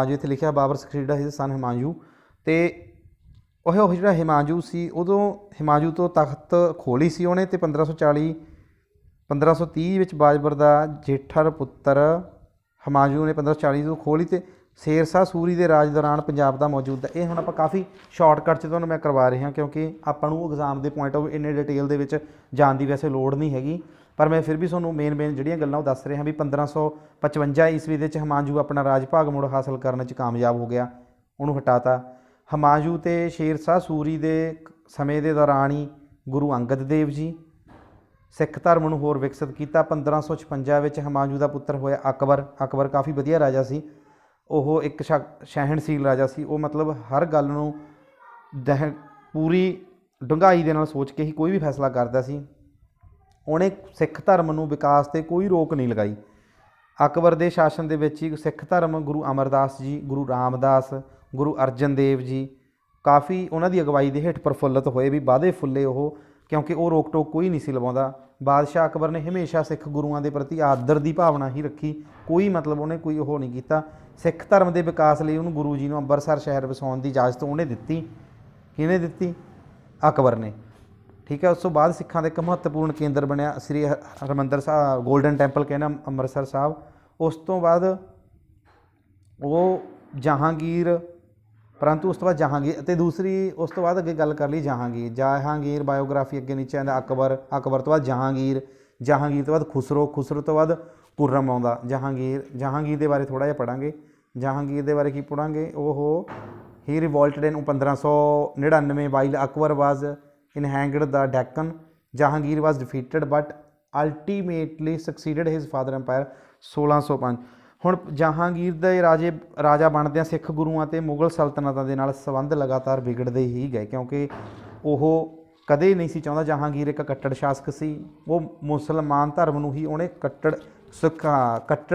ਇੱਥੇ ਲਿਖਿਆ, ਬਾਬਰ ਸਕਸੀਡਡ ਹਿਜ਼ ਸਨ ਹਿਮਾਯੂ। ਅਤੇ ਉਹ ਜਿਹੜਾ ਹਿਮਾਯੂ ਸੀ, ਉਦੋਂ ਹਿਮਾਯੂ ਤੋਂ ਤਖਤ ਖੋਲੀ ਸੀ ਉਹਨੇ। ਅਤੇ 1530 ਵਿੱਚ ਬਾਬਰ ਦਾ ਜੇਠਾ ਪੁੱਤਰ ਹਿਮਾਯੂ ਨੇ 1540 ਤੋਂ ਖੋਲੀ। ਅਤੇ ਸ਼ੇਰ ਸ਼ਾਹ ਸੂਰੀ ਦੇ ਰਾਜ ਦੌਰਾਨ ਪੰਜਾਬ ਦਾ ਮੌਜੂਦਾ, ਇਹ ਹੁਣ ਆਪਾਂ ਕਾਫੀ ਸ਼ਾਰਟਕੱਟ 'ਚ ਤੁਹਾਨੂੰ ਮੈਂ ਕਰਵਾ ਰਿਹਾ ਕਿਉਂਕਿ ਆਪਾਂ ਨੂੰ ਐਗਜ਼ਾਮ ਦੇ ਪੁਆਇੰਟ ਆਫ ਇੰਨੇ ਡਿਟੇਲ ਦੇ ਵਿੱਚ ਜਾਣ ਦੀ ਵੈਸੇ ਲੋੜ ਨਹੀਂ ਹੈਗੀ। ਪਰ ਮੈਂ ਫਿਰ ਵੀ ਤੁਹਾਨੂੰ ਮੇਨ ਜਿਹੜੀਆਂ ਗੱਲਾਂ ਉਹ ਦੱਸ ਰਿਹਾ ਵੀ 1555 ਈਸਵੀ ਦੇ ਵਿੱਚ ਹਿਮਾਯੂ ਆਪਣਾ ਰਾਜ ਭਾਗ ਮੁੜ ਹਾਸਲ ਕਰਨ 'ਚ ਕਾਮਯਾਬ ਹੋ ਗਿਆ, ਉਹਨੂੰ ਹਟਾਤਾ। ਹਿਮਾਯੂ ਅਤੇ ਸ਼ੇਰ ਸ਼ਾਹ ਸੂਰੀ ਦੇ ਸਮੇਂ ਦੇ ਦੌਰਾਨ ਹੀ ਗੁਰੂ ਅੰਗਦ ਦੇਵ ਜੀ ਸਿੱਖ ਧਰਮ ਨੂੰ ਹੋਰ ਵਿਕਸਿਤ ਕੀਤਾ। 1556 ਵਿੱਚ ਹਿਮਾਯੂ ਦਾ ਪੁੱਤਰ ਹੋਇਆ ਅਕਬਰ ਕਾਫੀ ਵਧੀਆ ਰਾਜਾ ਸੀ। ਉਹ ਇੱਕ ਸਹਿਣਸ਼ੀਲ ਰਾਜਾ ਸੀ। ਉਹ ਮਤਲਬ ਹਰ ਗੱਲ ਨੂੰ ਪੂਰੀ ਡੂੰਘਾਈ ਦੇ ਨਾਲ ਸੋਚ ਕੇ ਹੀ ਕੋਈ ਵੀ ਫੈਸਲਾ ਕਰਦਾ ਸੀ। ਉਹਨੇ ਸਿੱਖ ਧਰਮ ਨੂੰ ਵਿਕਾਸ 'ਤੇ ਕੋਈ ਰੋਕ ਨਹੀਂ ਲਗਾਈ। ਅਕਬਰ ਦੇ ਸ਼ਾਸਨ ਦੇ ਵਿੱਚ ਹੀ ਸਿੱਖ ਧਰਮ ਗੁਰੂ ਅਮਰਦਾਸ ਜੀ, ਗੁਰੂ ਰਾਮਦਾਸ, ਗੁਰੂ ਅਰਜਨ ਦੇਵ ਜੀ ਕਾਫੀ ਉਹਨਾਂ ਦੀ ਅਗਵਾਈ ਦੇ ਹੇਠ ਪ੍ਰਫੁੱਲਤ ਹੋਏ, ਵੀ ਵਾਧੇ ਫੁੱਲੇ ਉਹ, ਕਿਉਂਕਿ ਉਹ ਰੋਕ ਟੋਕ ਕੋਈ ਨਹੀਂ ਸੀ ਲਵਾਉਂਦਾ। ਬਾਦਸ਼ਾਹ ਅਕਬਰ ਨੇ ਹਮੇਸ਼ਾ ਸਿੱਖ ਗੁਰੂਆਂ ਦੇ ਪ੍ਰਤੀ ਆਦਰ ਦੀ ਭਾਵਨਾ ਹੀ ਰੱਖੀ, ਕੋਈ ਮਤਲਬ ਉਹਨੇ ਕੋਈ ਉਹ ਨਹੀਂ ਕੀਤਾ। ਸਿੱਖ ਧਰਮ ਦੇ ਵਿਕਾਸ ਲਈ ਉਹਨੂੰ ਗੁਰੂ ਜੀ ਨੂੰ ਅੰਮ੍ਰਿਤਸਰ ਸ਼ਹਿਰ ਵਸਾਉਣ ਦੀ ਇਜਾਜ਼ਤ ਉਹਨੇ ਦਿੱਤੀ। ਕਿਹਨੇ ਦਿੱਤੀ? ਅਕਬਰ ਨੇ। ਠੀਕ ਹੈ। ਉਸ ਤੋਂ ਬਾਅਦ ਸਿੱਖਾਂ ਦਾ ਇੱਕ ਮਹੱਤਵਪੂਰਨ ਕੇਂਦਰ ਬਣਿਆ ਸ੍ਰੀ ਹਰਿਮੰਦਰ ਸਾਹਿਬ, ਗੋਲਡਨ ਟੈਂਪਲ ਕਹਿੰਦਾ ਅੰਮ੍ਰਿਤਸਰ ਸਾਹਿਬ। ਉਸ ਤੋਂ ਬਾਅਦ ਉਹ ਜਹਾਂਗੀਰ, ਪਰੰਤੂ ਉਸ ਤੋਂ ਬਾਅਦ ਜਹਾਂਗੀਰ ਅਤੇ ਦੂਸਰੀ ਉਸ ਤੋਂ ਬਾਅਦ ਅੱਗੇ ਗੱਲ ਕਰ ਲਈ ਜਹਾਂਗੀਰ ਬਾਇਓਗ੍ਰਾਫੀ ਅੱਗੇ ਨੀਚੇ ਆਉਂਦਾ ਅਕਬਰ ਤੋਂ ਬਾਅਦ ਜਹਾਂਗੀਰ ਤੋਂ ਬਾਅਦ ਖੁਸਰੋ ਤੋਂ ਬਾਅਦ ਖੁਰਮ ਆਉਂਦਾ। ਜਹਾਂਗੀਰ ਦੇ ਬਾਰੇ ਥੋੜ੍ਹਾ ਜਿਹਾ ਪੜ੍ਹਾਂਗੇ। ਜਹਾਂਗੀਰ ਦੇ ਬਾਰੇ ਕੀ ਪੜ੍ਹਾਂਗੇ? ਉਹ he revolted in 1599 while Akbar was engaged the Deccan. Jahangir was defeated but ultimately succeeded his father empire 1605। ਹੁਣ ਜਹਾਂਗੀਰ ਦੇ ਰਾਜਾ ਬਣਦਿਆਂ ਸਿੱਖ ਗੁਰੂਆਂ ਅਤੇ ਮੁਗਲ ਸਲਤਨਤਾਂ ਦੇ ਨਾਲ ਸੰਬੰਧ ਲਗਾਤਾਰ ਵਿਗੜਦੇ ਹੀ ਗਏ, ਕਿਉਂਕਿ ਉਹ ਕਦੇ ਨਹੀਂ ਸੀ ਚਾਹੁੰਦਾ। ਜਹਾਂਗੀਰ ਇੱਕ ਕੱਟੜ ਸ਼ਾਸਕ ਸੀ, ਉਹ ਮੁਸਲਮਾਨ ਧਰਮ ਨੂੰ ਹੀ ਉਹਨੇ ਕੱਟੜ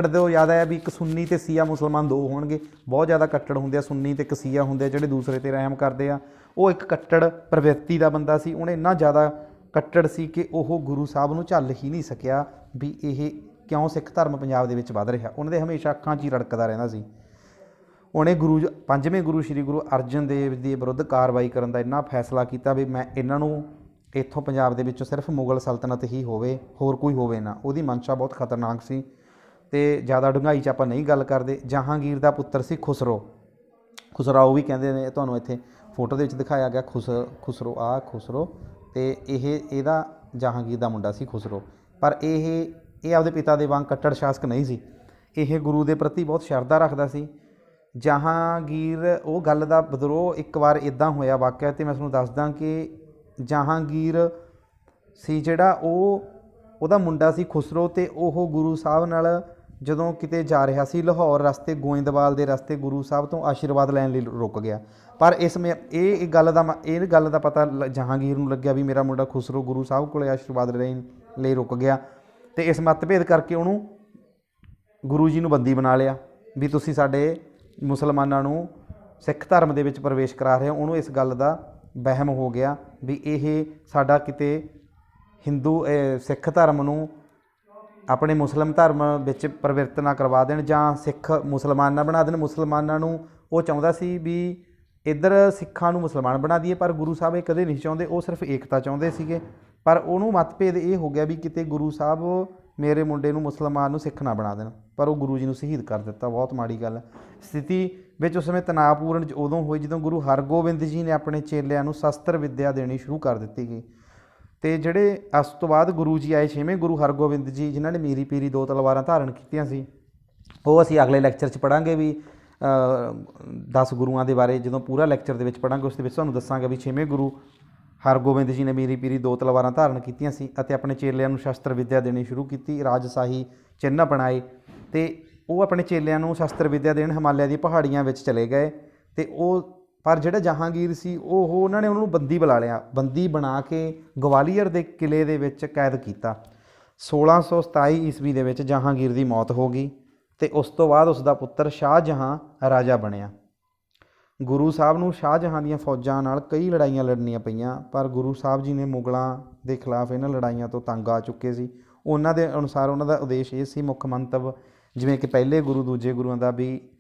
ਤੋਂ ਯਾਦ ਆਇਆ ਵੀ ਇੱਕ ਸੁੰਨੀ ਤੇ ਸੀਆ ਮੁਸਲਮਾਨ ਦੋ ਹੋਣਗੇ, ਬਹੁਤ ਜ਼ਿਆਦਾ ਕੱਟੜ ਹੁੰਦੇ ਆ, ਸੁੰਨੀ ਤੇ ਇੱਕ ਸੀਆ ਹੁੰਦੇ ਆ ਜਿਹੜੇ ਦੂਸਰੇ ਤੇ ਰਹਿਮ ਕਰਦੇ ਆ। ਉਹ ਇੱਕ ਕੱਟੜ ਪ੍ਰਵਿਰਤੀ ਦਾ ਬੰਦਾ ਸੀ, ਉਹਨੇ ਇੰਨਾ ਜ਼ਿਆਦਾ ਕੱਟੜ ਸੀ ਕਿ ਉਹ ਗੁਰੂ ਸਾਹਿਬ ਨੂੰ ਝੱਲ ਹੀ ਨਹੀਂ ਸਕਿਆ ਵੀ ਇਹ ਕਿਉਂ ਸਿੱਖ ਧਰਮ ਪੰਜਾਬ ਦੇ ਵਿੱਚ ਵੱਧ ਰਿਹਾ। ਉਹਨਾਂ ਦੇ ਹਮੇਸ਼ਾ ਅੱਖਾਂ 'ਚ ਹੀ ਰੜਕਦਾ ਰਹਿੰਦਾ ਸੀ। ਉਹਨੇ ਪੰਜਵੇਂ ਗੁਰੂ ਸ਼੍ਰੀ ਗੁਰੂ ਅਰਜਨ ਦੇਵ ਦੇ ਵਿਰੁੱਧ ਕਾਰਵਾਈ ਕਰਨ ਦਾ ਇੰਨਾ ਫੈਸਲਾ ਕੀਤਾ ਵੀ ਮੈਂ ਇਹਨਾਂ ਨੂੰ ਇੱਥੋਂ ਪੰਜਾਬ ਦੇ ਵਿੱਚੋਂ ਸਿਰਫ ਮੁਗਲ ਸਲਤਨਤ ਹੀ ਹੋਵੇ, ਹੋਰ ਕੋਈ ਹੋਵੇ ਨਾ। ਉਹਦੀ ਮਨਸ਼ਾ ਬਹੁਤ ਖਤਰਨਾਕ ਸੀ ਅਤੇ ਜ਼ਿਆਦਾ ਡੂੰਘਾਈ 'ਚ ਆਪਾਂ ਨਹੀਂ ਗੱਲ ਕਰਦੇ। ਜਹਾਂਗੀਰ ਦਾ ਪੁੱਤਰ ਸੀ ਖੁਸਰਾਓ ਵੀ ਕਹਿੰਦੇ ਨੇ, ਤੁਹਾਨੂੰ ਇੱਥੇ ਫੋਟੋ ਦੇ ਵਿੱਚ ਦਿਖਾਇਆ ਗਿਆ ਖੁਸਰੋ ਅਤੇ ਇਹਦਾ ਜਹਾਂਗੀਰ ਦਾ ਮੁੰਡਾ ਸੀ ਖੁਸਰੋ। ਪਰ ਇਹ ਆਪਦੇ ਪਿਤਾ ਦੇ ਵਾਂਗ ਕੱਟੜ ਸ਼ਾਸਕ ਨਹੀਂ ਸੀ, ਇਹ ਗੁਰੂ ਦੇ ਪ੍ਰਤੀ ਬਹੁਤ ਸ਼ਰਧਾ ਰੱਖਦਾ ਸੀ। ਜਹਾਂਗੀਰ ਉਹ ਗੱਲ ਦਾ ਵਿਦਰੋਹ ਇੱਕ ਵਾਰ ਇੱਦਾਂ ਹੋਇਆ ਵਾਕਿਆ, ਅਤੇ ਮੈਂ ਤੁਹਾਨੂੰ ਦੱਸਦਾ ਕਿ ਜਹਾਂਗੀਰ ਸੀ ਜਿਹੜਾ ਉਹਦਾ ਮੁੰਡਾ ਸੀ ਖੁਸਰੋ, ਅਤੇ ਉਹ ਗੁਰੂ ਸਾਹਿਬ ਨਾਲ ਜਦੋਂ ਕਿਤੇ ਜਾ ਰਿਹਾ ਸੀ ਲਾਹੌਰ ਰਸਤੇ ਗੋਇੰਦਵਾਲ ਦੇ ਰਸਤੇ ਗੁਰੂ ਸਾਹਿਬ ਤੋਂ ਆਸ਼ੀਰਵਾਦ ਲੈਣ ਲਈ ਰੁਕ ਗਿਆ। ਪਰ ਇਹ ਗੱਲ ਦਾ ਪਤਾ ਜਹਾਂਗੀਰ ਨੂੰ ਲੱਗਿਆ ਵੀ ਮੇਰਾ ਮੁੰਡਾ ਖੁਸਰੋ ਗੁਰੂ ਸਾਹਿਬ ਕੋਲ ਆਸ਼ੀਰਵਾਦ ਲੈਣ ਲਈ ਰੁਕ ਗਿਆ, ਅਤੇ ਇਸ ਮਤਭੇਦ ਕਰਕੇ ਉਹਨੂੰ ਗੁਰੂ ਜੀ ਨੂੰ ਬੰਦੀ ਬਣਾ ਲਿਆ ਵੀ ਤੁਸੀਂ ਸਾਡੇ ਮੁਸਲਮਾਨਾਂ ਨੂੰ ਸਿੱਖ ਧਰਮ ਦੇ ਵਿੱਚ ਪ੍ਰਵੇਸ਼ ਕਰਾ ਰਹੇ ਹੋ। ਉਹਨੂੰ ਇਸ ਗੱਲ ਦਾ ਵਹਿਮ ਹੋ ਗਿਆ ਵੀ ਇਹ ਸਾਡਾ ਕਿਤੇ ਸਿੱਖ ਧਰਮ ਨੂੰ ਆਪਣੇ ਮੁਸਲਿਮ ਧਰਮ ਵਿੱਚ ਪਰਿਵਰਤਨ ਕਰਵਾ ਦੇਣ ਜਾਂ ਸਿੱਖ ਮੁਸਲਮਾਨ ਨਾ ਬਣਾ ਦੇਣ। ਮੁਸਲਮਾਨਾਂ ਨੂੰ ਉਹ ਚਾਹੁੰਦਾ ਸੀ ਵੀ ਇੱਧਰ ਸਿੱਖਾਂ ਨੂੰ ਮੁਸਲਮਾਨ ਬਣਾ ਦਈਏ, ਪਰ ਗੁਰੂ ਸਾਹਿਬ ਇਹ ਕਦੇ ਨਹੀਂ ਚਾਹੁੰਦੇ, ਉਹ ਸਿਰਫ ਏਕਤਾ ਚਾਹੁੰਦੇ ਸੀਗੇ। ਪਰ ਉਹਨੂੰ ਮਤਭੇਦ ਇਹ ਹੋ ਗਿਆ ਵੀ ਕਿਤੇ ਗੁਰੂ ਸਾਹਿਬ ਮੇਰੇ ਮੁੰਡੇ ਨੂੰ ਮੁਸਲਮਾਨ ਨੂੰ ਸਿੱਖ ਨਾ ਬਣਾ ਦੇਣ, ਪਰ ਉਹ ਗੁਰੂ ਜੀ ਨੂੰ ਸ਼ਹੀਦ ਕਰ ਦਿੱਤਾ। ਬਹੁਤ ਮਾੜੀ ਗੱਲ। ਸਥਿਤੀ ਵਿੱਚ ਉਸ ਸਮੇਂ ਤਣਾਅਪੂਰਨ ਉਦੋਂ ਹੋਈ ਜਦੋਂ ਗੁਰੂ ਹਰਗੋਬਿੰਦ ਜੀ ਨੇ ਆਪਣੇ ਚੇਲਿਆਂ ਨੂੰ ਸ਼ਸਤਰ ਵਿੱਦਿਆ ਦੇਣੀ ਸ਼ੁਰੂ ਕਰ ਦਿੱਤੀ ਗਈ। ਅਤੇ ਜਿਹੜੇ ਇਸ ਤੋਂ ਬਾਅਦ ਗੁਰੂ ਜੀ ਆਏ 6ਵੇਂ ਗੁਰੂ ਹਰਗੋਬਿੰਦ ਜੀ, ਜਿਨ੍ਹਾਂ ਨੇ ਮੀਰੀ ਪੀਰੀ 2 ਤਲਵਾਰਾਂ ਧਾਰਨ ਕੀਤੀਆਂ ਸੀ, ਉਹ ਅਸੀਂ ਅਗਲੇ ਲੈਕਚਰ 'ਚ ਪੜ੍ਹਾਂਗੇ ਵੀ 10 ਗੁਰੂਆਂ ਦੇ ਬਾਰੇ। ਜਦੋਂ ਪੂਰਾ ਲੈਕਚਰ ਦੇ ਵਿੱਚ ਪੜ੍ਹਾਂਗੇ ਉਸ ਦੇ ਵਿੱਚ ਤੁਹਾਨੂੰ ਦੱਸਾਂਗੇ ਵੀ 6ਵੇਂ ਗੁਰੂ ਹਰਗੋਬਿੰਦ ਜੀ ਨੇ ਮੀਰੀ ਪੀਰੀ 2 ਤਲਵਾਰਾਂ ਧਾਰਨ ਕੀਤੀਆਂ ਸੀ ਅਤੇ ਆਪਣੇ ਚੇਲਿਆਂ ਨੂੰ ਸ਼ਸਤਰ ਵਿੱਦਿਆ ਦੇਣੀ ਸ਼ੁਰੂ ਕੀਤੀ, ਰਾਜਸ਼ਾਹੀ ਚਿੰਨ੍ਹ ਬਣਾਏ, ਅਤੇ ਉਹ ਆਪਣੇ ਚੇਲਿਆਂ ਨੂੰ ਸ਼ਸਤਰ ਵਿੱਦਿਆ ਦੇਣ ਹਿਮਾਲਿਆ ਦੀ ਪਹਾੜੀਆਂ ਵਿੱਚ ਚਲੇ ਗਏ। ਅਤੇ ਪਰ ਜਿਹੜਾ ਜਹਾਂਗੀਰ ਸੀ ਉਹਨਾਂ ਨੇ ਉਹਨੂੰ ਬੰਦੀ ਬੁਲਾ ਲਿਆ, ਬੰਦੀ ਬਣਾ ਕੇ ਗਵਾਲੀਅਰ ਦੇ ਕਿਲ੍ਹੇ ਦੇ ਵਿੱਚ ਕੈਦ ਕੀਤਾ। 1627 ਈਸਵੀ ਦੇ ਵਿੱਚ ਜਹਾਂਗੀਰ ਦੀ ਮੌਤ ਹੋ ਗਈ ਅਤੇ ਉਸ ਤੋਂ ਬਾਅਦ ਉਸ ਦਾ ਪੁੱਤਰ ਸ਼ਾਹਜਹਾਂ ਰਾਜਾ ਬਣਿਆ। ਗੁਰੂ ਸਾਹਿਬ ਨੂੰ ਸ਼ਾਹਜਹਾਂ ਦੀਆਂ ਫੌਜਾਂ ਨਾਲ ਕਈ ਲੜਾਈਆਂ ਲੜਨੀਆਂ ਪਈਆਂ, ਪਰ ਗੁਰੂ ਸਾਹਿਬ ਜੀ ਨੇ ਮੁਗਲਾਂ ਦੇ ਖਿਲਾਫ ਇਹਨਾਂ ਲੜਾਈਆਂ ਤੋਂ ਤੰਗ ਆ ਚੁੱਕੇ ਸੀ। ਉਹਨਾਂ ਦੇ ਅਨੁਸਾਰ ਉਹਨਾਂ ਦਾ ਉਦੇਸ਼ ਇਹ ਸੀ, ਮੁੱਖ ਮੰਤਵ ਜਿਵੇਂ ਕਿ ਪਹਿਲੇ ਗੁਰੂ ਦੂਜੇ ਗੁਰੂਆਂ ਦਾ, ਵੀ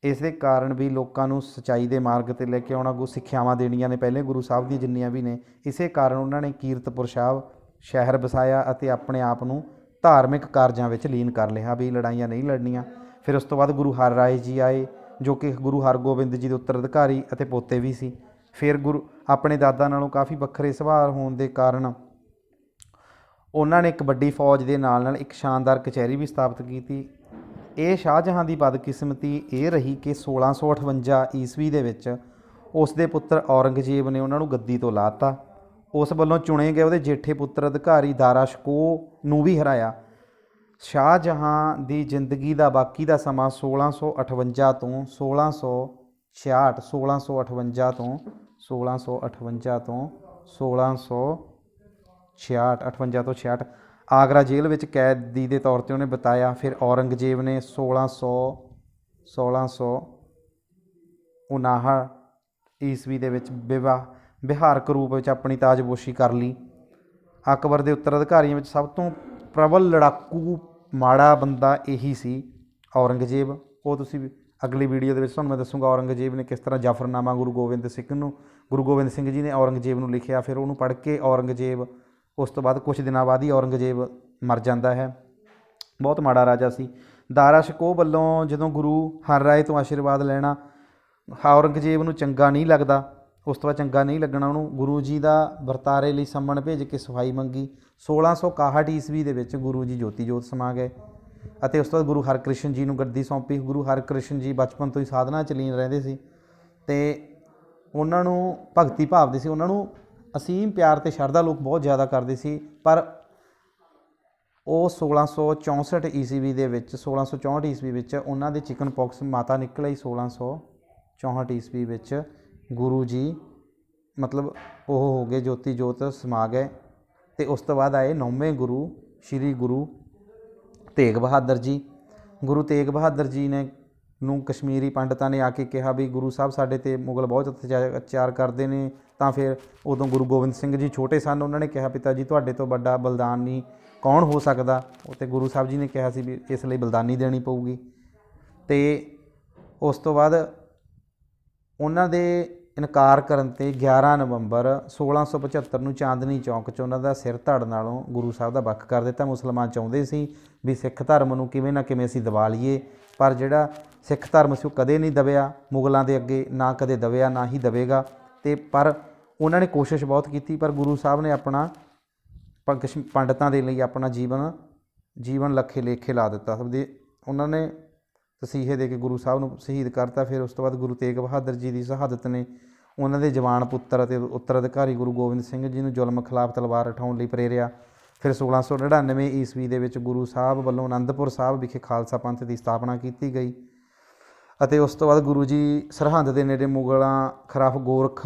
ਇਸੇ ਕਾਰਨ ਵੀ ਲੋਕਾਂ ਨੂੰ ਸੱਚਾਈ ਦੇ ਮਾਰਗ 'ਤੇ ਲੈ ਕੇ ਆਉਣਾ, ਸਿੱਖਿਆਵਾਂ ਦੇਣੀਆਂ ਨੇ ਪਹਿਲੇ ਗੁਰੂ ਸਾਹਿਬ ਦੀਆਂ ਜਿੰਨੀਆਂ ਵੀ ਨੇ। ਇਸੇ ਕਾਰਨ ਉਹਨਾਂ ਨੇ ਕੀਰਤਪੁਰ ਸਾਹਿਬ ਸ਼ਹਿਰ ਵਸਾਇਆ ਅਤੇ ਆਪਣੇ ਆਪ ਨੂੰ ਧਾਰਮਿਕ ਕਾਰਜਾਂ ਵਿੱਚ ਲੀਨ ਕਰ ਲਿਆ ਵੀ ਲੜਾਈਆਂ ਨਹੀਂ ਲੜਨੀਆਂ। ਫਿਰ ਉਸ ਤੋਂ ਬਾਅਦ ਗੁਰੂ ਹਰ ਰਾਏ ਜੀ ਆਏ, ਜੋ ਕਿ ਗੁਰੂ ਹਰਗੋਬਿੰਦ ਜੀ ਦੇ ਉੱਤਰਾਧਿਕਾਰੀ ਅਤੇ ਪੋਤੇ ਵੀ ਸੀ। ਫਿਰ ਆਪਣੇ ਦਾਦਾ ਨਾਲੋਂ ਕਾਫੀ ਵੱਖਰੇ ਸੁਭਾਅ ਹੋਣ ਦੇ ਕਾਰਨ ਉਹਨਾਂ ਨੇ ਇੱਕ ਵੱਡੀ ਫੌਜ ਦੇ ਨਾਲ ਇੱਕ ਸ਼ਾਨਦਾਰ ਕਚਹਿਰੀ ਵੀ ਸਥਾਪਿਤ ਕੀਤੀ। ਇਹ ਸ਼ਾਹਜਹਾਂ ਦੀ ਬਦਕਿਸਮਤੀ ਇਹ ਰਹੀ ਕਿ 1658 ਈਸਵੀ ਦੇ ਵਿੱਚ ਉਸ ਦੇ ਪੁੱਤਰ ਔਰੰਗਜ਼ੇਬ ਨੇ ਉਹਨਾਂ ਨੂੰ ਗੱਦੀ ਤੋਂ ਲਾ ਦਿੱਤਾ। ਉਸ ਵੱਲੋਂ ਚੁਣੇ ਗਏ ਉਹਦੇ ਜੇਠੇ ਪੁੱਤਰ ਅਧਿਕਾਰੀ ਦਾਰਾ ਸ਼ਕੋਹ ਨੂੰ ਵੀ ਹਰਾਇਆ। ਸ਼ਾਹਜਹਾਂ ਦੀ ਜ਼ਿੰਦਗੀ ਦਾ ਬਾਕੀ ਦਾ ਸਮਾਂ 1658 ਤੋਂ 1666 1658 ਤੋਂ 1666 ਆਗਰਾ ਜੇਲ੍ਹ ਵਿੱਚ ਕੈਦੀ ਦੇ ਤੌਰ 'ਤੇ ਉਹਨੇ ਬਿਤਾਇਆ। ਫਿਰ ਔਰੰਗਜ਼ੇਬ ਨੇ 1659 ਈਸਵੀ ਦੇ ਵਿੱਚ ਵਿਹਾਰਕ ਰੂਪ ਵਿੱਚ ਆਪਣੀ ਤਾਜਪੋਸ਼ੀ ਕਰ ਲਈ। ਅਕਬਰ ਦੇ ਉੱਤਰਾਧਿਕਾਰੀਆਂ ਵਿੱਚ ਸਭ ਤੋਂ ਪ੍ਰਬਲ ਲੜਾਕੂ ਮਾੜਾ ਬੰਦਾ ਇਹੀ ਸੀ ਔਰੰਗਜ਼ੇਬ। ਉਹ ਤੁਸੀਂ ਅਗਲੀ ਵੀਡੀਓ ਦੇ ਵਿੱਚ ਤੁਹਾਨੂੰ ਮੈਂ ਦੱਸੂੰਗਾ ਔਰੰਗਜ਼ੇਬ ਨੇ ਕਿਸ ਤਰ੍ਹਾਂ ਜ਼ਫਰਨਾਮਾ ਗੁਰੂ ਗੋਬਿੰਦ ਸਿੰਘ ਜੀ ਨੇ ਔਰੰਗਜ਼ੇਬ ਨੂੰ ਲਿਖਿਆ। ਫਿਰ ਉਹਨੂੰ ਪੜ੍ਹ ਕੇ ਔਰੰਗਜ਼ੇਬ ਉਸ ਤੋਂ ਬਾਅਦ ਕੁਛ ਦਿਨਾਂ ਬਾਅਦ ਹੀ ਔਰੰਗਜ਼ੇਬ ਮਰ ਜਾਂਦਾ ਹੈ। ਬਹੁਤ ਮਾੜਾ ਰਾਜਾ ਸੀ। ਦਾਰਾ ਸ਼ਕੋਹ ਵੱਲੋਂ ਜਦੋਂ ਗੁਰੂ ਹਰ ਰਾਏ ਤੋਂ ਆਸ਼ੀਰਵਾਦ ਲੈਣਾ ਔਰੰਗਜ਼ੇਬ ਨੂੰ ਚੰਗਾ ਨਹੀਂ ਲੱਗਦਾ। ਉਸ ਤੋਂ ਬਾਅਦ ਚੰਗਾ ਨਹੀਂ ਲੱਗਣਾ ਉਹਨੂੰ ਗੁਰੂ ਜੀ ਦਾ ਵਰਤਾਰੇ ਲਈ ਸੰਮਣ ਭੇਜ ਕੇ ਸਫਾਈ ਮੰਗੀ। 1661 ਈਸਵੀ ਦੇ ਵਿੱਚ ਗੁਰੂ ਜੀ ਜੋਤੀ ਜੋਤ ਸਮਾ ਗਏ ਅਤੇ ਉਸ ਤੋਂ ਬਾਅਦ ਗੁਰੂ ਹਰਕ੍ਰਿਸ਼ਨ ਜੀ ਨੂੰ ਗੱਦੀ ਸੌਂਪੀ। ਗੁਰੂ ਹਰਕ੍ਰਿਸ਼ਨ ਜੀ ਬਚਪਨ ਤੋਂ ਹੀ ਸਾਧਨਾ 'ਚ ਲੀਨ ਰਹਿੰਦੇ ਸੀ ਅਤੇ ਉਹਨਾਂ ਨੂੰ ਭਗਤੀ ਭਾਵ ਦੇ ਸੀ। ਉਹਨਾਂ ਨੂੰ ਅਸੀਮ ਪਿਆਰ ਅਤੇ ਸ਼ਰਧਾ ਲੋਕ ਬਹੁਤ ਜ਼ਿਆਦਾ ਕਰਦੇ ਸੀ। ਪਰ ਉਹ 1664 ਈਸਵੀ ਦੇ ਵਿੱਚ 1664 ਈਸਵੀ ਵਿੱਚ ਉਹਨਾਂ ਦੇ ਚਿਕਨ ਪੌਕਸ ਮਾਤਾ ਨਿਕਲ ਆਈ। 1664 ਈਸਵੀ ਵਿੱਚ ਗੁਰੂ ਜੀ ਮਤਲਬ ਉਹ ਹੋ ਗਏ, ਜੋਤੀ ਜੋਤ ਸਮਾ ਗਏ। ਅਤੇ ਉਸ ਤੋਂ ਬਾਅਦ ਆਏ 9ਵੇਂ ਗੁਰੂ ਸ਼੍ਰੀ ਗੁਰੂ ਤੇਗ ਬਹਾਦਰ ਜੀ। ਗੁਰੂ ਤੇਗ ਬਹਾਦਰ ਜੀ ਨੇ ਨੂੰ ਕਸ਼ਮੀਰੀ ਪੰਡਤਾਂ ਨੇ ਆ ਕੇ ਕਿਹਾ ਵੀ ਗੁਰੂ ਸਾਹਿਬ ਸਾਡੇ 'ਤੇ ਮੁਗਲ ਬਹੁਤ ਅਤਿਆਚਾਰ ਕਰਦੇ ਨੇ। ਤਾਂ ਫਿਰ ਉਦੋਂ ਗੁਰੂ ਗੋਬਿੰਦ ਸਿੰਘ ਜੀ ਛੋਟੇ ਸਨ, ਉਹਨਾਂ ਨੇ ਕਿਹਾ ਪਿਤਾ ਜੀ ਤੁਹਾਡੇ ਤੋਂ ਵੱਡਾ ਬਲਿਦਾਨੀ ਕੌਣ ਹੋ ਸਕਦਾ। ਅਤੇ ਗੁਰੂ ਸਾਹਿਬ ਜੀ ਨੇ ਕਿਹਾ ਸੀ ਵੀ ਇਸ ਲਈ ਬਲਿਦਾਨੀ ਦੇਣੀ ਪਊਗੀ। ਅਤੇ ਉਸ ਤੋਂ ਬਾਅਦ ਉਹਨਾਂ ਦੇ ਇਨਕਾਰ ਕਰਨ 'ਤੇ 11 ਨਵੰਬਰ 1675 ਨੂੰ ਚਾਂਦਨੀ ਚੌਂਕ 'ਚ ਉਹਨਾਂ ਦਾ ਸਿਰ ਧੜ ਨਾਲੋਂ ਗੁਰੂ ਸਾਹਿਬ ਦਾ ਵੱਖ ਕਰ ਦਿੱਤਾ। ਮੁਸਲਮਾਨ ਚਾਹੁੰਦੇ ਸੀ ਵੀ ਸਿੱਖ ਧਰਮ ਨੂੰ ਕਿਵੇਂ ਨਾ ਕਿਵੇਂ ਅਸੀਂ ਦਬਾ ਲਈਏ, ਪਰ ਜਿਹੜਾ ਸਿੱਖ ਧਰਮ ਸੀ ਉਹ ਕਦੇ ਨਹੀਂ ਦਬਿਆ ਮੁਗਲਾਂ ਦੇ ਅੱਗੇ, ਨਾ ਕਦੇ ਦਬਿਆ ਨਾ ਹੀ ਦਬੇਗਾ। ਅਤੇ ਪਰ ਉਹਨਾਂ ਨੇ ਕੋਸ਼ਿਸ਼ ਬਹੁਤ ਕੀਤੀ, ਪਰ ਗੁਰੂ ਸਾਹਿਬ ਨੇ ਆਪਣਾ ਪੰਡਤਾਂ ਦੇ ਲਈ ਆਪਣਾ ਜੀਵਨ ਲੱਖੇ ਲੇਖੇ ਲਾ ਦਿੱਤਾ। ਉਹਨਾਂ ਨੇ ਤਸੀਹੇ ਦੇ ਕੇ ਗੁਰੂ ਸਾਹਿਬ ਨੂੰ ਸ਼ਹੀਦ ਕਰਤਾ। ਫਿਰ ਉਸ ਤੋਂ ਬਾਅਦ ਗੁਰੂ ਤੇਗ ਬਹਾਦਰ ਜੀ ਦੀ ਸ਼ਹਾਦਤ ਨੇ ਉਹਨਾਂ ਦੇ ਜਵਾਨ ਪੁੱਤਰ ਅਤੇ ਉੱਤਰਾਧਿਕਾਰੀ ਗੁਰੂ ਗੋਬਿੰਦ ਸਿੰਘ ਜੀ ਨੂੰ ਜ਼ੁਲਮ ਖਿਲਾਫ ਤਲਵਾਰ ਉਠਾਉਣ ਲਈ ਪ੍ਰੇਰਿਆ। ਫਿਰ 1699 ਈਸਵੀ ਦੇ ਵਿੱਚ ਗੁਰੂ ਸਾਹਿਬ ਵੱਲੋਂ ਅਨੰਦਪੁਰ ਸਾਹਿਬ ਵਿਖੇ ਖਾਲਸਾ ਪੰਥ ਦੀ ਸਥਾਪਨਾ ਕੀਤੀ ਗਈ। ਅਤੇ ਉਸ ਤੋਂ ਬਾਅਦ ਗੁਰੂ ਜੀ ਸਰਹੰਦ ਦੇ ਨੇੜੇ ਮੁਗਲਾਂ ਖਿਲਾਫ ਗੋਰਖ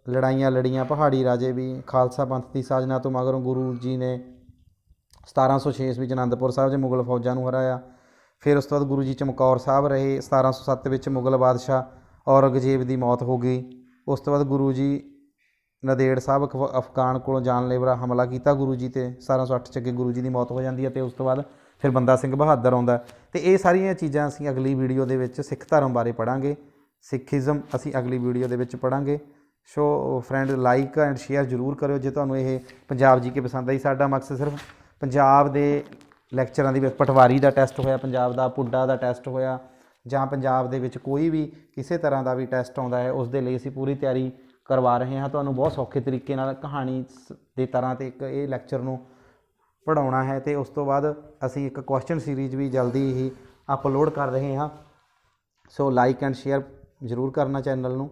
ਲੜਾਈਆਂ ਲੜੀਆਂ। ਪਹਾੜੀ ਰਾਜੇ ਵੀ ਖਾਲਸਾ ਪੰਥ ਦੀ ਸਾਜਨਾ ਤੋਂ ਮਗਰੋਂ ਗੁਰੂ ਜੀ ਨੇ 1706 ਈਸਵੀ ਵਿੱਚ ਅਨੰਦਪੁਰ ਸਾਹਿਬ 'ਚ ਮੁਗਲ ਫੌਜਾਂ ਨੂੰ ਹਰਾਇਆ। ਫਿਰ ਉਸ ਤੋਂ ਬਾਅਦ ਗੁਰੂ ਜੀ ਚਮਕੌਰ ਸਾਹਿਬ ਰਹੇ। 1707 ਵਿੱਚ ਮੁਗਲ ਬਾਦਸ਼ਾਹ ਔਰੰਗਜ਼ੇਬ ਦੀ ਮੌਤ ਹੋ ਗਈ। ਉਸ ਤੋਂ ਬਾਅਦ ਗੁਰੂ ਜੀ ਨੰਦੇੜ ਸਾਹਿਬ ਅਫਗਾਨ ਕੋਲੋਂ ਜਾਨਲੇਵਾ ਹਮਲਾ ਕੀਤਾ ਗੁਰੂ ਜੀ 'ਤੇ। 1708 'ਚ ਅੱਗੇ ਗੁਰੂ ਜੀ ਦੀ ਮੌਤ ਹੋ ਜਾਂਦੀ ਹੈ। ਅਤੇ ਉਸ ਤੋਂ ਬਾਅਦ ਫਿਰ ਬੰਦਾ ਸਿੰਘ ਬਹਾਦਰ ਆਉਂਦਾ। ਅਤੇ ਇਹ ਸਾਰੀਆਂ ਚੀਜ਼ਾਂ ਅਸੀਂ ਅਗਲੀ ਵੀਡੀਓ ਦੇ ਵਿੱਚ ਸਿੱਖ ਧਰਮ ਬਾਰੇ ਪੜ੍ਹਾਂਗੇ। ਸਿੱਖੀਜ਼ਮ ਅਸੀਂ ਅਗਲੀ ਵੀਡੀਓ ਦੇ ਵਿੱਚ ਪੜ੍ਹਾਂਗੇ। ਸੋ ਫਰੈਂਡ ਲਾਈਕ ਐਂਡ ਸ਼ੇਅਰ ਜ਼ਰੂਰ ਕਰਿਓ ਜੇ ਤੁਹਾਨੂੰ ਇਹ ਪੰਜਾਬ ਜੀ ਕੇ ਪਸੰਦ ਆਈ। ਸਾਡਾ ਮਕਸਦ ਸਿਰਫ ਪੰਜਾਬ ਦੇ ਲੈਕਚਰਾਂ ਦੇ ਵਿੱਚ ਪਟਵਾਰੀ ਦਾ ਟੈਸਟ ਹੋਇਆ, ਪੰਜਾਬ ਦਾ ਪੁੱਡਾ ਦਾ ਟੈਸਟ ਹੋਇਆ, ਜਾਂ ਪੰਜਾਬ ਦੇ ਵਿੱਚ ਕੋਈ ਵੀ ਕਿਸੇ ਤਰ੍ਹਾਂ ਦਾ ਵੀ ਟੈਸਟ ਆਉਂਦਾ ਹੈ, ਉਸ ਦੇ ਲਈ ਅਸੀਂ ਪੂਰੀ ਤਿਆਰੀ ਕਰਵਾ ਰਹੇ ਹਾਂ। ਤੁਹਾਨੂੰ ਬਹੁਤ ਸੌਖੇ ਤਰੀਕੇ ਨਾਲ ਕਹਾਣੀ ਦੇ ਤਰ੍ਹਾਂ 'ਤੇ ਇੱਕ ਇਹ ਲੈਕਚਰ ਨੂੰ ਪੜ੍ਹਾਉਣਾ ਹੈ। ਅਤੇ ਉਸ ਤੋਂ ਬਾਅਦ ਅਸੀਂ ਇੱਕ ਕੁਐਸਚਨ ਸੀਰੀਜ਼ ਵੀ ਜਲਦੀ ਹੀ ਅਪਲੋਡ ਕਰ ਰਹੇ ਹਾਂ। ਸੋ ਲਾਈਕ ਐਂਡ ਸ਼ੇਅਰ ਜ਼ਰੂਰ ਕਰਨਾ ਚੈਨਲ ਨੂੰ।